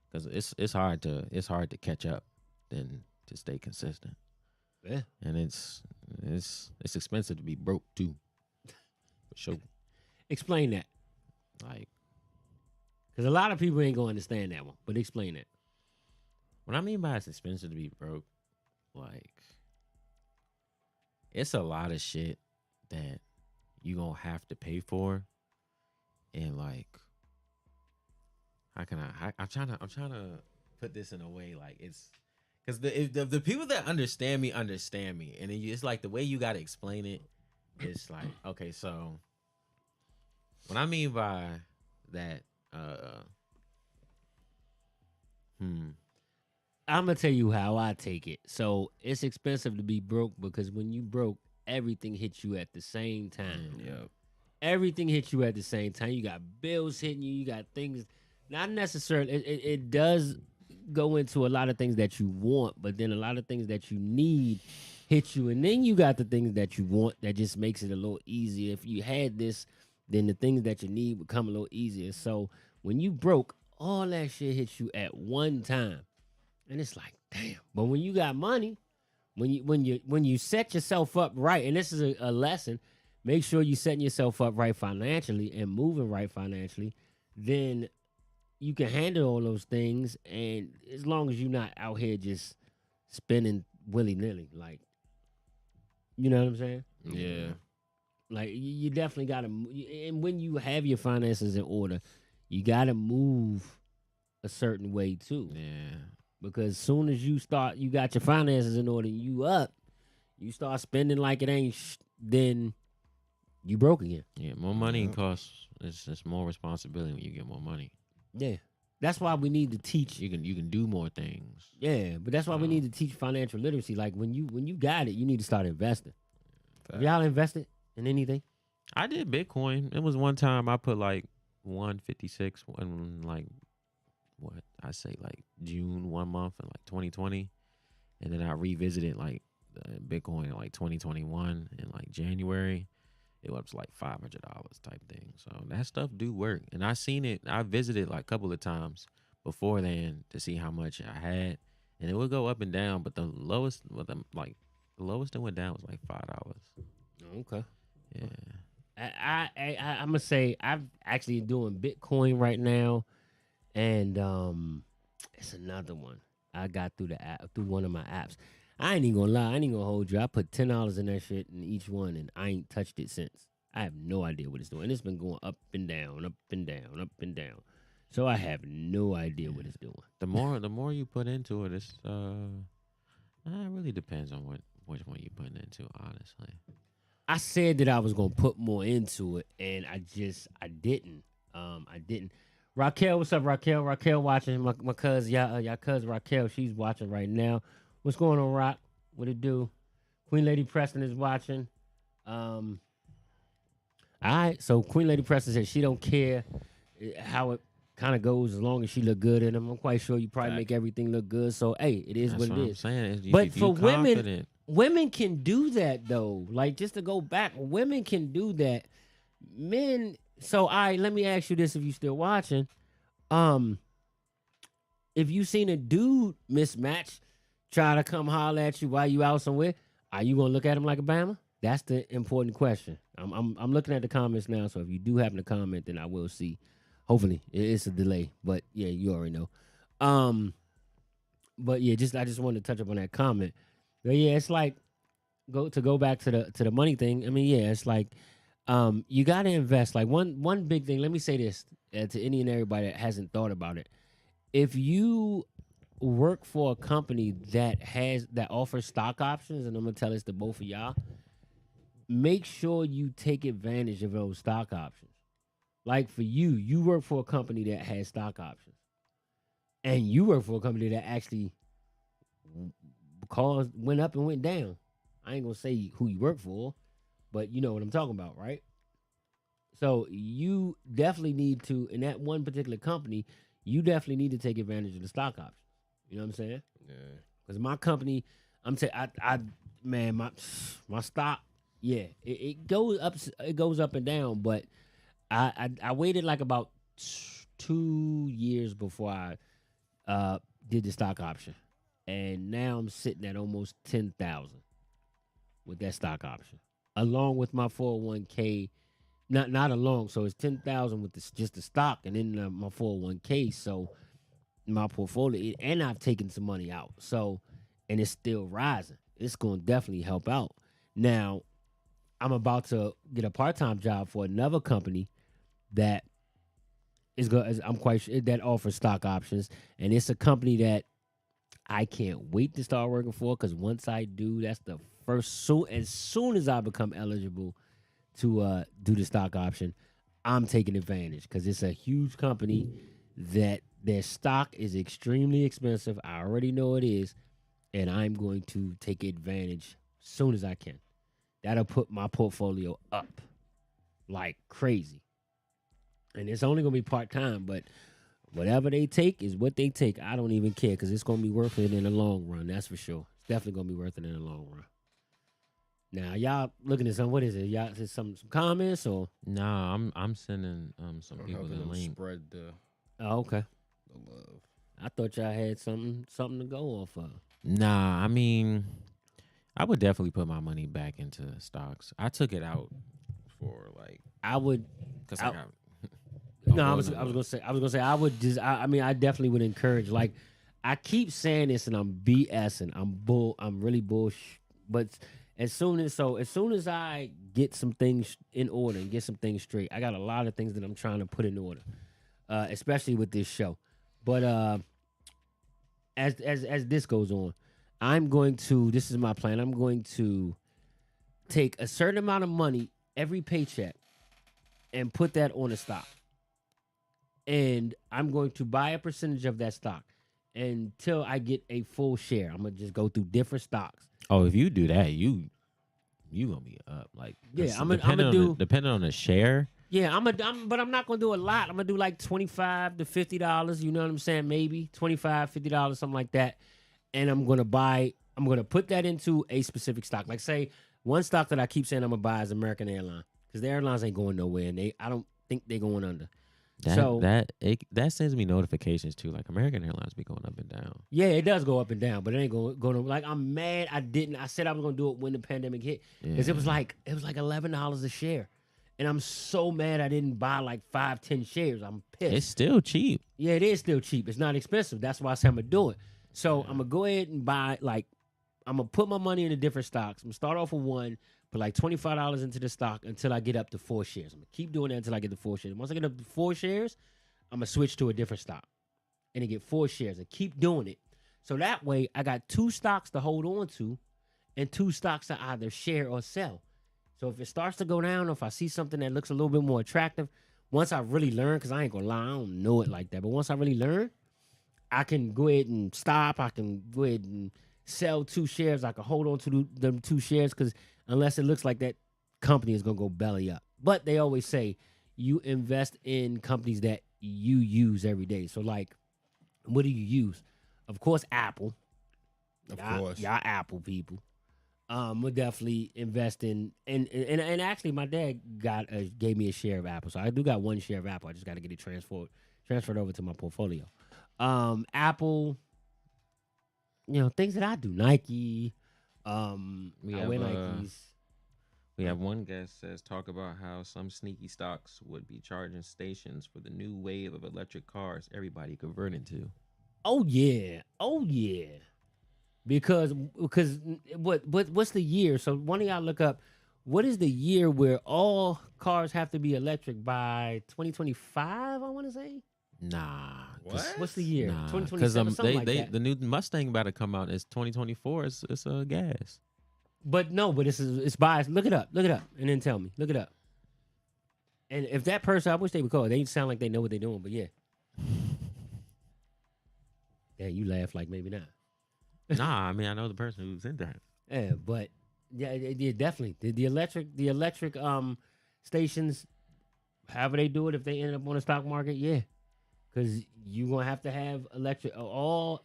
Speaker 5: Because it's hard to catch up than to stay consistent.
Speaker 3: Yeah.
Speaker 5: And it's expensive to be broke too. For sure.
Speaker 3: Explain that.
Speaker 5: Like,
Speaker 3: Because a lot of people ain't going to understand that one. But explain that.
Speaker 5: what I mean by it's expensive to be broke, like, it's a lot of shit that you gonna have to pay for. And like, how can I'm trying to put this in a way like it's because the people that understand me, and it's like the way you gotta explain it. It's like, okay, so what I mean by that,
Speaker 3: I'm going to tell you how I take it. So it's expensive to be broke because when you broke, everything hits you at the same time.
Speaker 4: Yep.
Speaker 3: Everything hits you at the same time. You got bills hitting you. You got things, not necessarily. It does go into a lot of things that you want, but then a lot of things that you need hit you. And then you got the things that you want that just makes it a little easier. If you had this, then the things that you need become a little easier. So when you broke, all that shit hits you at one time. And it's like, damn. But when you got money, when you set yourself up right, and this is a lesson, make sure you setting yourself up right financially and moving right financially, then you can handle all those things. And as long as you're not out here just spending willy-nilly, like, you know what I'm saying?
Speaker 4: Yeah.
Speaker 3: Like, you definitely got to, and when you have your finances in order, you got to move a certain way too.
Speaker 5: yeah.
Speaker 3: Because soon as you got your finances in order, you start spending like it ain't, then you broke again.
Speaker 5: Yeah, more money costs. It's more responsibility when you get more money.
Speaker 3: Yeah. That's why we need to teach.
Speaker 5: You can do more things.
Speaker 3: Yeah, but that's why we need to teach financial literacy. Like when you got it, you need to start investing. Have y'all invested in anything?
Speaker 5: I did Bitcoin. It was one time I put like 156 in like what I say like June 1 month in like 2020, and then I revisited like Bitcoin in like 2021 in like January. It was like $500 type thing. So that stuff do work, and I seen it. I visited like a couple of times before then to see how much I had, and it would go up and down. But the lowest that went down was like $5.
Speaker 3: Okay.
Speaker 5: Yeah.
Speaker 3: I'm gonna say I'm actually doing Bitcoin right now, and it's another one I got through the app, through one of my apps. I ain't even gonna lie, I ain't even gonna hold you. I put $10 in that shit in each one, and I ain't touched it since. I have no idea what it's doing. And it's been going up and down, up and down, up and down. So I have no idea what it's doing.
Speaker 5: The more you put into it, it really depends on which one you putting into, honestly.
Speaker 3: I said that I was gonna put more into it, and I didn't. I didn't. Raquel, what's up, Raquel? Raquel watching my cousin, y'all cousin Raquel. She's watching right now. What's going on, Rock? What it do? Queen Lady Preston is watching. All right. So Queen Lady Preston said she don't care how it kind of goes as long as she look good in them. I'm quite sure you probably make everything look good. So hey, it is
Speaker 5: That's
Speaker 3: what it is.
Speaker 5: I'm saying.
Speaker 3: But for women. Women can do that though. Like, just to go back, women can do that. Men. So let me ask you this: if you still watching, if you seen a dude mismatch try to come holler at you while you out somewhere, are you gonna look at him like a Bama? That's the important question. I'm looking at the comments now. So if you do happen to comment, then I will see. Hopefully it's a delay, but yeah, you already know. But yeah, I just wanted to touch up on that comment. But yeah, it's like go back to the money thing. I mean, yeah, it's like you got to invest. Like one big thing. Let me say this to any and everybody that hasn't thought about it. If you work for a company that offers stock options, and I'm gonna tell this to both of y'all, make sure you take advantage of those stock options. Like for you work for a company that has stock options, and you work for a company that actually went up and went down. I ain't gonna say who you work for, but you know what I'm talking about, right? So you definitely need to, in that one particular company, you definitely need to take advantage of the stock options. You know what I'm saying?
Speaker 4: Yeah.
Speaker 3: Because my company, man, my stock, yeah, it goes up and down. But I waited like about 2 years before I did the stock option, and now I'm sitting at almost 10,000 with that stock option, along with my 401k. Not along, so it's 10,000 with just the stock, and then my 401k. So my portfolio, and I've taken some money out. So, and it's still rising. It's going to definitely help out. Now, I'm about to get a part-time job for another company that is going. I'm quite sure that offers stock options, and it's a company that I can't wait to start working for, because once I do, that's the first. As soon as I become eligible to do the stock option, I'm taking advantage, because it's a huge company that their stock is extremely expensive. I already know it is, and I'm going to take advantage as soon as I can. That'll put my portfolio up like crazy. And it's only going to be part-time, but whatever they take is what they take. I don't even care, because it's going to be worth it in the long run. That's for sure. It's definitely going to be worth it in the long run. Now, y'all looking at some, what is it? Y'all, is it some comments or?
Speaker 5: Nah, I'm sending some people the link.
Speaker 4: Spread the
Speaker 3: Okay.
Speaker 4: love.
Speaker 3: I thought y'all had something to go off of.
Speaker 5: Nah, I mean, I would definitely put my money back into stocks. I took it out for like,
Speaker 3: I would.
Speaker 5: because
Speaker 3: I-
Speaker 5: I got.
Speaker 3: No, I was gonna say I would just. I mean, I definitely would encourage. Like, I keep saying this, and I'm BSing. I'm really bullshit. But as soon as I get some things in order and get some things straight, I got a lot of things that I'm trying to put in order, especially with this show. But as this goes on, I'm going to. This is my plan. I'm going to take a certain amount of money every paycheck and put that on a stock. And I'm going to buy a percentage of that stock until I get a full share. I'm gonna just go through different stocks.
Speaker 5: Oh, if you do that, you gonna be up. Like,
Speaker 3: Yeah, I'm
Speaker 5: depending
Speaker 3: gonna
Speaker 5: on
Speaker 3: do.
Speaker 5: depending on the share.
Speaker 3: Yeah, but I'm not gonna do a lot. I'm gonna do like $25 to $50. You know what I'm saying? Maybe $25, $50, something like that. And I'm gonna put that into a specific stock. Like, say, one stock that I keep saying I'm gonna buy is American Airlines, because the airlines ain't going nowhere, and I don't think they're going under.
Speaker 5: That sends me notifications too. Like, American Airlines be going up and down.
Speaker 3: Yeah, it does go up and down, but it ain't going to, like, I'm mad I didn't. I said I was going to do it when the pandemic hit, because it was like $11 a share. And I'm so mad I didn't buy like 5-10 shares. I'm pissed.
Speaker 5: It's still cheap.
Speaker 3: Yeah, it is still cheap. It's not expensive. That's why I said I'm going to do it. So I'm going to go ahead and buy, like, I'm going to put my money into different stocks. I'm going to start off with one, put like $25 into the stock until I get up to 4 shares. I'm going to keep doing that until I get to 4 shares. Once I get up to 4 shares, I'm going to switch to a different stock and then get 4 shares and keep doing it. So that way I got 2 stocks to hold on to and 2 stocks to either share or sell. So if it starts to go down, or if I see something that looks a little bit more attractive, once I really learn, because I ain't going to lie, I don't know it like that, but once I really learn, I can go ahead and stop. I can go ahead and sell 2 shares. I can hold on to them 2 shares, because unless it looks like that company is going to go belly up. But they always say you invest in companies that you use every day. So, like, what do you use? Of course, Apple.
Speaker 4: Of course.
Speaker 3: Y'all Apple people. We'll definitely invest in, and actually my dad gave me a share of Apple. So I do got 1 share of Apple. I just got to get it transferred over to my portfolio. Apple, things that I do. Nike. I wear Nikes.
Speaker 5: We have one guest says, talk about how some sneaky stocks would be charging stations for the new wave of electric cars everybody converting to.
Speaker 3: Oh yeah. Because what's the year? So one of y'all look up, what is the year where all cars have to be electric by 2025? I want to say.
Speaker 5: Nah.
Speaker 3: What's the year?
Speaker 5: Nah,
Speaker 3: 2027, something like that.
Speaker 5: The new Mustang about to come out is 2024. It's gas.
Speaker 3: But no, it's biased. Look it up, and then tell me. Look it up. And if that person, I wish they would call. They sound like they know what they're doing, but yeah. Yeah, you laugh like maybe not.
Speaker 5: Nah, I mean, I know the person who's in there.
Speaker 3: Yeah, but yeah, definitely the electric stations, however they do it, if they end up on the stock market, yeah, because you're gonna have to have electric. All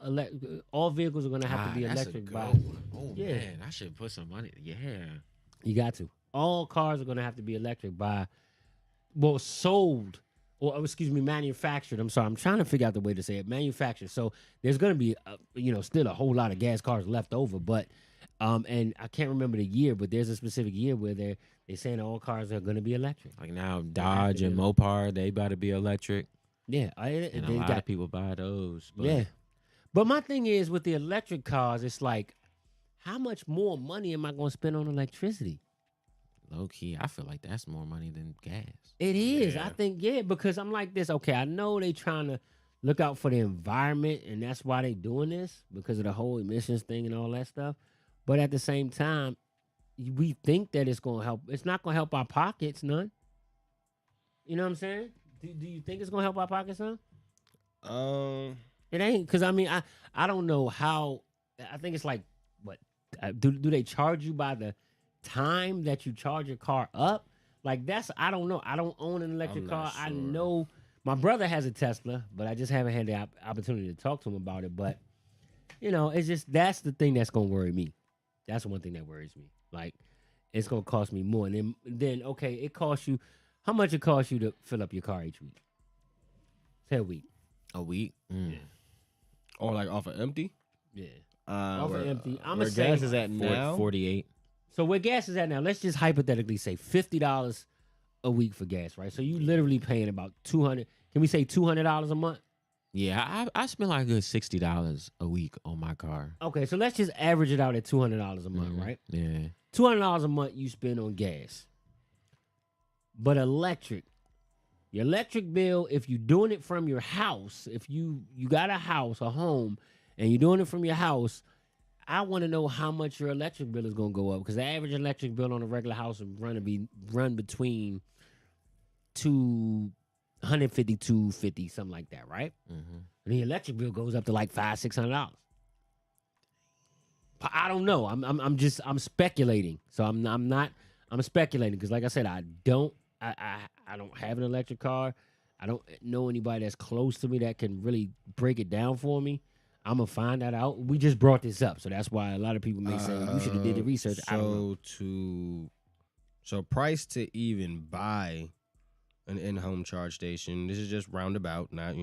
Speaker 3: vehicles are gonna have to be
Speaker 5: that's a
Speaker 3: electric
Speaker 5: good
Speaker 3: by.
Speaker 5: one. Oh
Speaker 3: Yeah.
Speaker 5: man, I should put some money. Yeah.
Speaker 3: You got to. All cars are gonna have to be electric by, well, sold. Or excuse me, manufactured. I'm sorry. I'm trying to figure out the way to say it. Manufactured. So there's going to be, still a whole lot of gas cars left over. But, and I can't remember the year, but there's a specific year where they're saying all cars are going to be electric.
Speaker 5: Like now, Dodge and Mopar, they about to be electric,
Speaker 3: Yeah,
Speaker 5: and a lot of people buy those. But
Speaker 3: Yeah, but my thing is with the electric cars, it's like, how much more money am I going to spend on electricity?
Speaker 5: low key, I feel like that's more money than gas.
Speaker 3: It is.
Speaker 4: Yeah.
Speaker 3: I think, because I'm like this. Okay, I know they trying to look out for the environment, and that's why they doing this, because of the whole emissions thing and all that stuff. But at the same time, we think that it's going to help. It's not going to help our pockets none. You know what I'm saying? Do you think it's going to help our pockets none? It ain't, because, I mean, I don't know how. I think it's like, what, do they charge you by the time that you charge your car up? Like, that's, I don't know. I don't own an electric
Speaker 4: I'm
Speaker 3: car.
Speaker 4: not
Speaker 3: I
Speaker 4: sure.
Speaker 3: know my brother has a Tesla, but I just haven't had the opportunity to talk to him about it. But, it's just, that's the thing that's going to worry me. That's one thing that worries me. Like, it's going to cost me more. And then, okay, it costs you, how much it costs you to fill up your car each week? Say a week.
Speaker 5: A week? Mm.
Speaker 4: Or like off of empty?
Speaker 3: Yeah. Off of empty. I'm
Speaker 4: where
Speaker 3: going to say,
Speaker 4: gas is at now?
Speaker 5: 48.
Speaker 3: so where gas is at now, let's just hypothetically say $50 a week for gas, right? So you literally paying about $200. Can we say $200 a month?
Speaker 5: Yeah, I spend like a good $60 a week on my car.
Speaker 3: Okay, so let's just average it out at $200 a month,
Speaker 5: Mhm.
Speaker 3: right?
Speaker 5: Yeah.
Speaker 3: $200 a month you spend on gas. But your electric bill, if you're doing it from your house, if you got a house, a home, and you're doing it from your house, I want to know how much your electric bill is going to go up, because the average electric bill on a regular house would run between $250, $250, something like that, right?
Speaker 5: Mm-hmm.
Speaker 3: And the electric bill goes up to like $500-$600. I don't know. I'm speculating. So I'm speculating, because like I said, I don't have an electric car. I don't know anybody that's close to me that can really break it down for me. I'm gonna find that out. We just brought this up, so that's why a lot of people may say you should have did the research. I don't know.
Speaker 4: So price to even buy an in-home charge station. This is just roundabout, not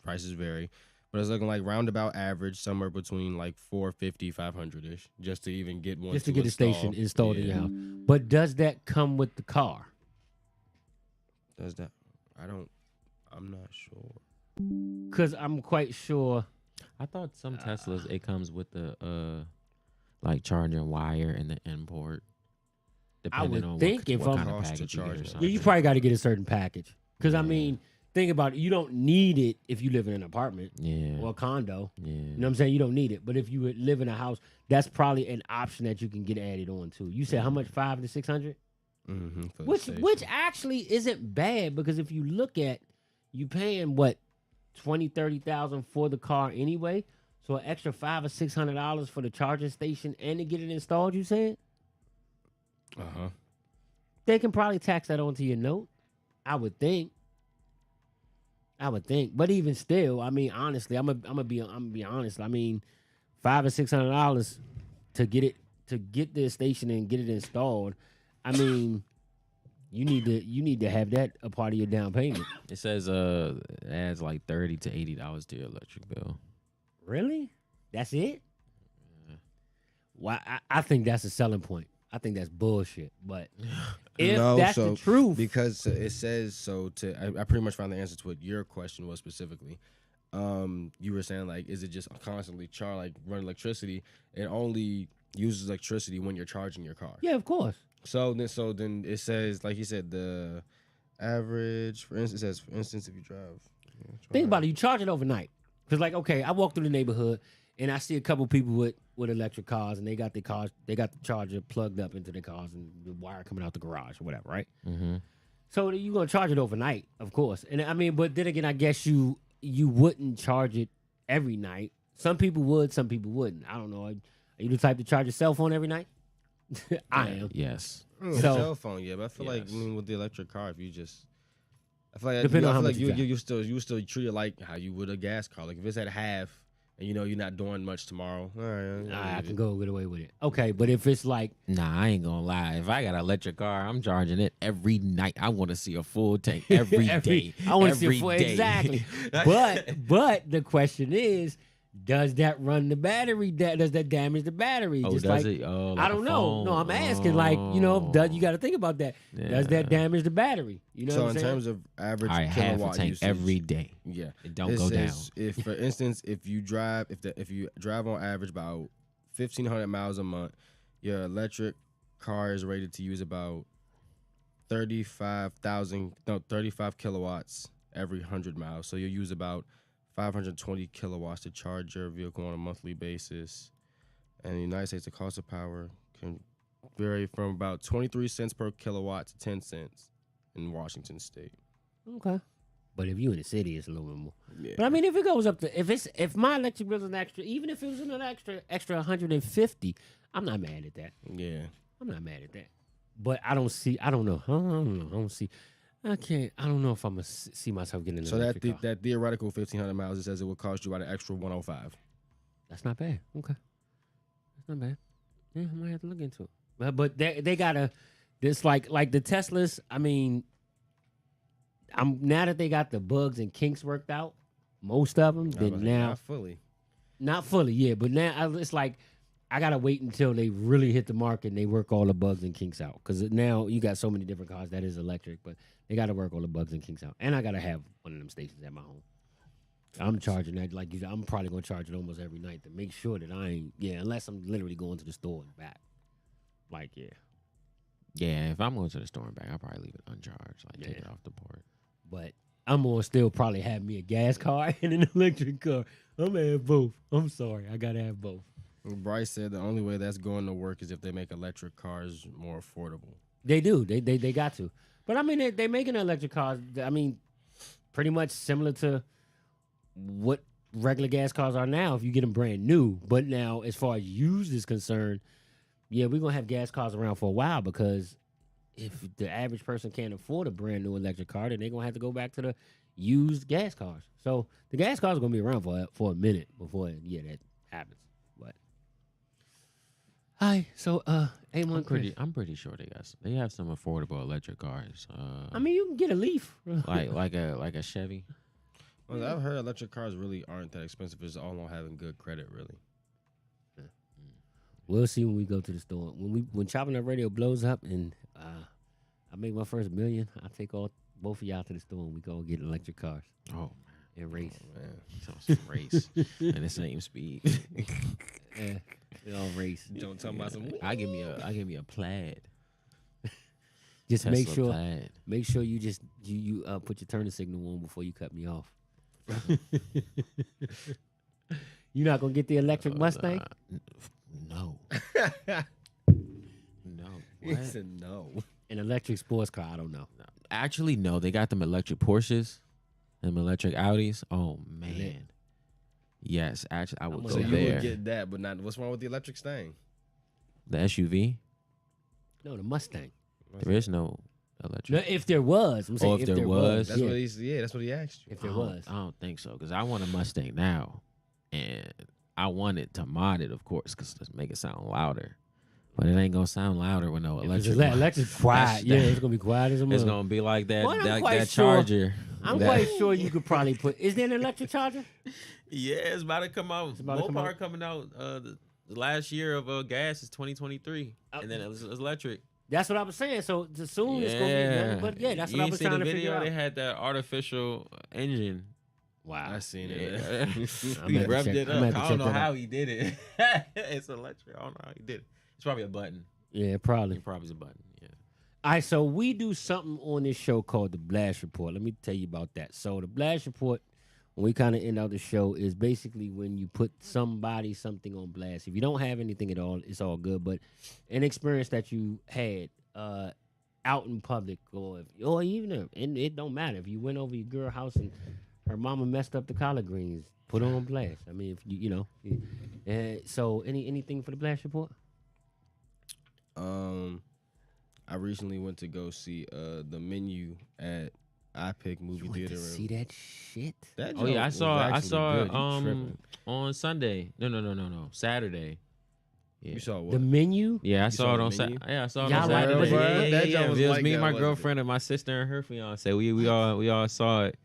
Speaker 4: prices vary, but it's looking like roundabout average somewhere between like $450, $500ish, just to even get one.
Speaker 3: Just to get a station installed in your house. But does that come with the car?
Speaker 4: Does that? I'm not sure.
Speaker 3: Because I'm quite sure.
Speaker 5: I thought some Teslas, it comes with the like charging wire and the import. Depending on
Speaker 3: think if
Speaker 5: what
Speaker 3: I'm-
Speaker 5: kind of
Speaker 4: Cost to
Speaker 5: package you get
Speaker 4: charge
Speaker 5: or
Speaker 4: it.
Speaker 5: something.
Speaker 3: Yeah, you probably got to get a certain package. Because, I
Speaker 5: Yeah.
Speaker 3: mean, think about it. You don't need it if you live in an apartment
Speaker 5: Yeah.
Speaker 3: or a condo.
Speaker 5: Yeah.
Speaker 3: You know what I'm saying? You don't need it. But if you would live in a house, that's probably an option that you can get added on to. You said how much? $500 to $600?
Speaker 4: Mm-hmm,
Speaker 3: Which actually isn't bad, because if you look at, you paying what, $20,000-$30,000 for the car anyway. So an extra $500 or $600 for the charging station and to get it installed. You said they can probably tax that onto your note. I would think. But even still, I mean, honestly, I'm gonna be honest. I mean, $500 or $600 to get the station and get it installed. I mean, you need to have that a part of your down payment.
Speaker 5: It says it adds like $30 to $80 to your electric bill.
Speaker 3: Really? That's it? Well, I think that's a selling point. I think that's bullshit. But if that's the truth,
Speaker 4: because it says so. I pretty much found the answer to what your question was specifically. You were saying, like, is it just constantly run electricity? It only uses electricity when you're charging your car.
Speaker 3: yeah, of course.
Speaker 4: So then it says, like you said, the average. For instance, it says, for instance, if you drive.
Speaker 3: Think about it. You charge it overnight. Because, like, okay, I walk through the neighborhood and I see a couple people with electric cars, and they got the charger plugged up into their cars and the wire coming out the garage or whatever, right?
Speaker 5: Mm-hmm.
Speaker 3: So you're gonna charge it overnight, of course. And I mean, but then again, I guess you wouldn't charge it every night. Some people would, some people wouldn't. I don't know. Are you the type to charge your cell phone every night? I am.
Speaker 5: Yes.
Speaker 3: So-
Speaker 4: Cell phone, yeah, but I feel like
Speaker 5: Yes.
Speaker 4: with the electric car, if you just I feel like
Speaker 3: Depending on how much
Speaker 4: you
Speaker 3: you
Speaker 4: you still treat it like how you would a gas car. Like if it's at half and you know you're not doing much tomorrow, all right,
Speaker 3: I can go get away with it. Okay, but if it's like,
Speaker 5: Nah, I ain't gonna lie. If I got an electric car, I'm charging it every night. I want to see a full tank every day.
Speaker 3: I want to see
Speaker 5: Every
Speaker 3: a full,
Speaker 5: day.
Speaker 3: exactly. but the question is, does that run the battery? Does that damage the battery?
Speaker 5: Oh,
Speaker 3: Just
Speaker 5: does
Speaker 3: like,
Speaker 5: it? Oh,
Speaker 3: I
Speaker 5: like a
Speaker 3: don't know. No,
Speaker 5: phone?
Speaker 3: I'm asking. Like, you got to think about that. Does that damage the battery? You know
Speaker 4: So
Speaker 3: what I'm
Speaker 4: in
Speaker 3: saying?
Speaker 4: terms of average
Speaker 5: I have a
Speaker 4: kilowatt
Speaker 5: tank
Speaker 4: usage,
Speaker 5: every day.
Speaker 4: yeah,
Speaker 5: It don't
Speaker 4: it
Speaker 5: go
Speaker 4: says
Speaker 5: down.
Speaker 4: If, for instance, if you drive on average about 1,500 miles a month, your electric car is rated to use about 35 kilowatts every 100 miles. So you'll use about 520 kilowatts to charge your vehicle on a monthly basis. And in the United States, the cost of power can vary from about 23 cents per kilowatt to 10 cents in Washington State.
Speaker 3: Okay. But if you in the city, it's a little bit more.
Speaker 4: Yeah.
Speaker 3: But I mean, if it goes up to if my electric bill is an extra, even if it was an extra 150, I'm not mad at that.
Speaker 4: Yeah.
Speaker 3: I'm not mad at that. But I don't know. I don't know if I'm gonna see myself getting an
Speaker 4: So
Speaker 3: electric car.
Speaker 4: that theoretical 1,500 miles, it says it will cost you about an extra 105.
Speaker 3: That's not bad. Okay. That's not bad. Yeah, I might have to look into it. But they gotta this like the Teslas, I mean, now that they got the bugs and kinks worked out, most of them, then now
Speaker 4: Not fully.
Speaker 3: not fully, yeah, but now it's like I gotta wait until they really hit the market and they work all the bugs and kinks out. Because now you got so many different cars that is electric, but they gotta work all the bugs and kinks out. And I gotta have one of them stations at my home. I'm charging that like you said, I'm probably gonna charge it almost every night to make sure that I ain't unless I'm literally going to the store and back. Like
Speaker 5: Yeah, if I'm going to the store and back, I'll probably leave it uncharged. Like take it off the port.
Speaker 3: but I'm gonna still probably have me a gas car and an electric car. I'm gonna have both. I'm sorry, I gotta have both.
Speaker 4: Bryce said the only way that's going to work is if they make electric cars more affordable.
Speaker 3: They do. They got to. But I mean, they making electric cars. I mean, pretty much similar to what regular gas cars are now. If you get them brand new, but now as far as used is concerned, yeah, we're gonna have gas cars around for a while because if the average person can't afford a brand new electric car, then they're gonna have to go back to the used gas cars. So the gas cars are gonna be around for a minute before that happens. But hi, so
Speaker 5: I'm pretty sure they have some affordable electric cars.
Speaker 3: I mean, you can get a Leaf,
Speaker 5: like a Chevy.
Speaker 4: Well, I've heard electric cars really aren't that expensive. It's all on having good credit, really.
Speaker 3: We'll see when we go to the store. When ChoppinItUp Radio blows up and I make my first $1 million, I'll take both of y'all to the store and we go get electric cars
Speaker 5: Oh
Speaker 3: and race.
Speaker 4: Man.
Speaker 5: some race and the same speed.
Speaker 3: Yeah, we all race.
Speaker 4: Don't tell me about some.
Speaker 5: I give me a plaid.
Speaker 3: Just
Speaker 5: Tesla plaid.
Speaker 3: make sure you just you put your turning signal on before you cut me off. You're not gonna get the electric Mustang?
Speaker 5: No. No.
Speaker 4: He
Speaker 5: What?
Speaker 4: said no.
Speaker 3: An electric sports car? I don't know.
Speaker 5: Actually, no. They got them electric Porsches, them electric Audis. Oh man. Yes, actually, I would
Speaker 3: I'm
Speaker 5: go
Speaker 4: So
Speaker 3: gonna
Speaker 4: you
Speaker 5: there.
Speaker 4: would get that, but not. What's wrong with the electric Stang?
Speaker 5: The SUV.
Speaker 3: No, the Mustang.
Speaker 5: There is no
Speaker 3: No,
Speaker 5: electric.
Speaker 3: if there was, I'm saying
Speaker 5: if there was.
Speaker 4: That's
Speaker 3: yeah.
Speaker 4: what he's. Yeah, that's what he asked you.
Speaker 3: If there was,
Speaker 5: I don't think so because I want a Mustang now, and I want it to mod it, of course, because to make it sound louder. But it ain't gonna sound louder with no electric.
Speaker 3: electric quiet.
Speaker 5: That's-
Speaker 3: Yeah, it's gonna be quiet as a
Speaker 5: It's
Speaker 3: mother.
Speaker 5: gonna be like that.
Speaker 3: Well, I'm
Speaker 5: that
Speaker 3: quite
Speaker 5: that
Speaker 3: sure-
Speaker 5: charger.
Speaker 3: I'm
Speaker 5: that-
Speaker 3: quite sure you could probably put. Is there an electric charger?
Speaker 5: Yeah, it's about to come out.
Speaker 3: about to come
Speaker 5: Mopar
Speaker 3: out?
Speaker 5: coming out. The last year of gas is 2023, and then it's electric.
Speaker 3: That's what I was saying. So soon it's gonna be nothing. But yeah, that's
Speaker 5: you
Speaker 3: what I
Speaker 5: ain't
Speaker 3: was
Speaker 5: seen
Speaker 3: trying
Speaker 5: the
Speaker 3: to
Speaker 5: video?
Speaker 3: figure out.
Speaker 5: They had that artificial engine.
Speaker 3: Wow.
Speaker 4: I seen
Speaker 5: Yeah.
Speaker 4: it.
Speaker 3: I'm
Speaker 5: He
Speaker 3: gonna have to
Speaker 5: revved
Speaker 3: check-
Speaker 5: it
Speaker 3: I'm
Speaker 5: up.
Speaker 3: gonna have to
Speaker 5: I
Speaker 3: check
Speaker 5: don't know
Speaker 3: that
Speaker 5: how
Speaker 3: out.
Speaker 5: he did it. It's electric. I don't know how he did it. It's probably a button.
Speaker 3: Yeah, probably.
Speaker 5: It probably is a button. Yeah.
Speaker 3: All right, so we do something on this show called the Blast Report. Let me tell you about that. So the Blast Report, when we kind of end out the show, is basically when you put something on blast. If you don't have anything at all, it's all good. But an experience that you had out in public, or even and it don't matter if you went over your girl house and her mama messed up the collard greens, put her on blast. I mean, if you know. So anything for the Blast Report?
Speaker 4: I recently went to go see the menu at I Pick movie
Speaker 3: You went
Speaker 4: theater.
Speaker 3: to see that shit?
Speaker 4: That
Speaker 5: Oh yeah, I
Speaker 4: joint
Speaker 5: saw
Speaker 4: was
Speaker 5: I
Speaker 4: actually
Speaker 5: saw
Speaker 4: good.
Speaker 5: it
Speaker 4: You tripping.
Speaker 5: on Sunday. No. Saturday. Yeah.
Speaker 4: You saw what?
Speaker 3: The Menu?
Speaker 5: Yeah, I
Speaker 4: You
Speaker 5: saw
Speaker 4: saw
Speaker 5: it
Speaker 4: the
Speaker 5: on
Speaker 4: menu?
Speaker 5: Yeah, I saw it
Speaker 3: Y'all
Speaker 5: on
Speaker 3: like
Speaker 5: Saturday.
Speaker 3: was it-
Speaker 5: Yeah,
Speaker 4: that
Speaker 5: yeah.
Speaker 4: joint was
Speaker 5: It was
Speaker 4: like
Speaker 5: me,
Speaker 4: that,
Speaker 5: my
Speaker 4: wasn't it?
Speaker 5: girlfriend, and my sister and her fiance. We all saw it,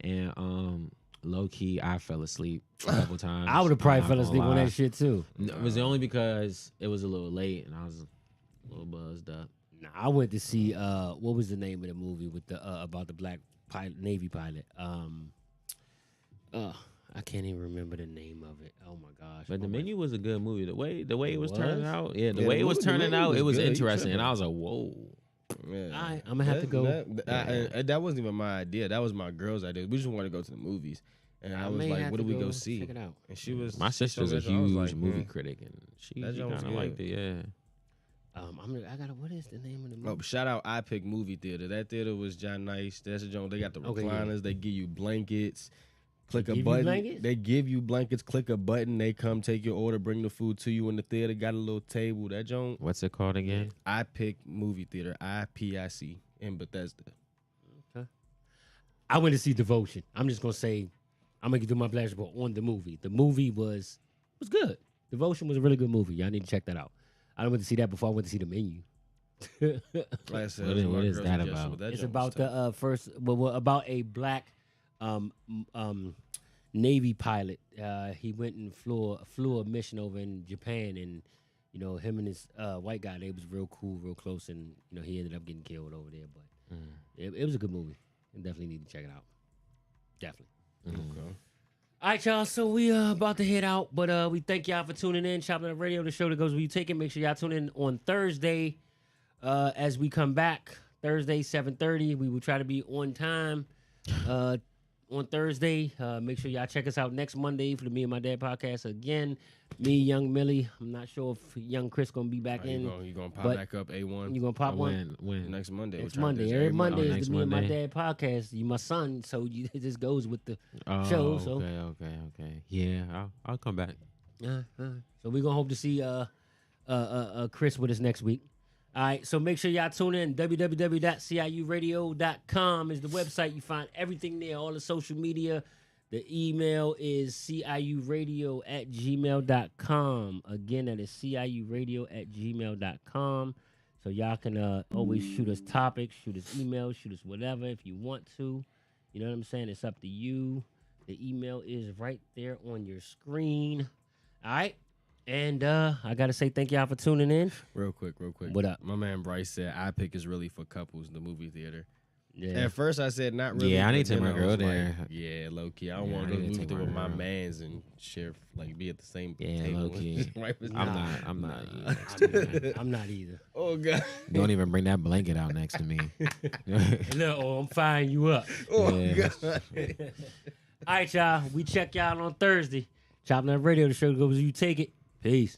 Speaker 5: and low key, I fell asleep a couple times.
Speaker 3: I would have
Speaker 5: I'm
Speaker 3: probably
Speaker 5: not
Speaker 3: fell
Speaker 5: gonna
Speaker 3: asleep on
Speaker 5: lie.
Speaker 3: that shit too.
Speaker 5: It was only because it was a little late, and I was a little buzzed up.
Speaker 3: Nah, I went to see what was the name of the movie with the about the black pilot, Navy pilot? I can't even remember the name of it. Oh my gosh!
Speaker 5: But the
Speaker 3: My
Speaker 5: Menu was a good movie. The way it was
Speaker 3: was?
Speaker 5: turning out, the
Speaker 4: the
Speaker 5: way it was
Speaker 4: movie- the
Speaker 5: turning
Speaker 4: movie
Speaker 5: out,
Speaker 4: was
Speaker 5: it was
Speaker 4: good. You
Speaker 5: interesting. And
Speaker 4: tripping.
Speaker 5: I was like, whoa.
Speaker 4: Yeah.
Speaker 3: Alright, I'ma have to go.
Speaker 4: That wasn't even my idea. That was my girl's idea. We just wanted to go to the movies, and I was
Speaker 3: may
Speaker 4: like,
Speaker 3: have
Speaker 4: "What
Speaker 3: to
Speaker 4: do we go
Speaker 3: go
Speaker 4: see?"
Speaker 3: check it out.
Speaker 4: And she was.
Speaker 5: My
Speaker 4: she
Speaker 5: sister's a
Speaker 4: told me that, I was
Speaker 5: huge
Speaker 4: like,
Speaker 5: movie critic, and she
Speaker 4: That
Speaker 5: kind
Speaker 4: joint was
Speaker 5: of
Speaker 4: good.
Speaker 5: liked it. Yeah.
Speaker 3: I gotta. What is the name of the movie?
Speaker 4: Oh, shout out I Pick movie theater. That theater was John Nice. That's a joint. They got the
Speaker 3: Okay, yeah.
Speaker 4: recliners. They give you blankets. Click
Speaker 3: They
Speaker 4: a
Speaker 3: give you
Speaker 4: button.
Speaker 3: blankets?
Speaker 4: They give you blankets. Click a button. They come take your order. Bring the food to you in the theater. Got a little table. That joint.
Speaker 5: What's it called again?
Speaker 4: I Pick movie theater. IPIC in Bethesda.
Speaker 3: I went to see Devotion. I'm just gonna say, I'm gonna do my blast report on the movie. The movie was good. Devotion was a really good movie. Y'all need to check that out. I went to see that before I went to see The Menu.
Speaker 4: Like I said,
Speaker 5: What
Speaker 4: it was
Speaker 5: is-
Speaker 4: my
Speaker 5: what is
Speaker 4: girl's
Speaker 5: that
Speaker 4: suggestion,
Speaker 5: about?
Speaker 4: but that
Speaker 3: It's
Speaker 4: joint
Speaker 3: about
Speaker 4: was tough.
Speaker 3: the first, about a black Navy pilot. He went and flew a mission over in Japan, and you know him and his white guy. They was real cool, real close, and you know he ended up getting killed over there. But it was a good movie. You definitely need to check it out. Definitely.
Speaker 4: Okay.
Speaker 3: All right, y'all. So we about to head out, but we thank y'all for tuning in. ChoppinItUp Radio, the show that goes where you take it. Make sure y'all tune in on Thursday as we come back. Thursday, 7:30. We will try to be on time on Thursday. Make sure y'all check us out next Monday for the Me and My Dad podcast again. Me, Young Millie. I'm not sure if Young Chris gonna be back in.
Speaker 4: You gonna pop
Speaker 3: but
Speaker 4: back up A1
Speaker 3: You gonna pop one?
Speaker 5: When?
Speaker 4: next Monday?
Speaker 3: Next
Speaker 4: We're trying to
Speaker 3: Monday.
Speaker 4: do
Speaker 3: Every
Speaker 4: this
Speaker 3: Monday is
Speaker 5: next
Speaker 3: the Me and My
Speaker 5: Monday.
Speaker 3: Dad podcast. You my son, so it just goes with the
Speaker 5: Oh,
Speaker 3: show. So
Speaker 5: okay. Yeah, I'll come back.
Speaker 3: So we're gonna hope to see Chris with us next week. All right, so make sure y'all tune in. www.ciuradio.com is the website. You find everything there, all the social media. The email is ciuradio@gmail.com. Again, that is ciuradio@gmail.com. So y'all can always shoot us topics, shoot us emails, shoot us whatever if you want to. You know what I'm saying? It's up to you. The email is right there on your screen. All right. And I got to say thank y'all for tuning in.
Speaker 4: Real quick.
Speaker 3: What up?
Speaker 4: My man Bryce said I Pick is really for couples, the movie theater.
Speaker 3: Yeah.
Speaker 4: At first I said not really.
Speaker 5: Yeah, I
Speaker 4: but
Speaker 5: need to take
Speaker 4: then
Speaker 5: my
Speaker 4: I
Speaker 5: girl
Speaker 4: was
Speaker 5: there.
Speaker 4: Like, yeah, low key. I don't
Speaker 5: Yeah,
Speaker 4: want
Speaker 5: I
Speaker 4: to go to
Speaker 5: need
Speaker 4: the
Speaker 5: to
Speaker 4: movie
Speaker 5: take
Speaker 4: theater with
Speaker 5: my
Speaker 4: my
Speaker 5: girl.
Speaker 4: mans and share, like be at the same
Speaker 5: Yeah,
Speaker 4: table.
Speaker 5: low key.
Speaker 4: Right with
Speaker 5: I'm
Speaker 4: nah.
Speaker 5: not.
Speaker 3: I'm not either.
Speaker 4: Oh god.
Speaker 5: Don't even bring that blanket out next to me.
Speaker 3: Look, I'm firing you up.
Speaker 4: Oh
Speaker 5: Yeah.
Speaker 4: god.
Speaker 3: All right, y'all. We check y'all on Thursday. ChoppinItUp Radio, the show that goes, you take it. Peace.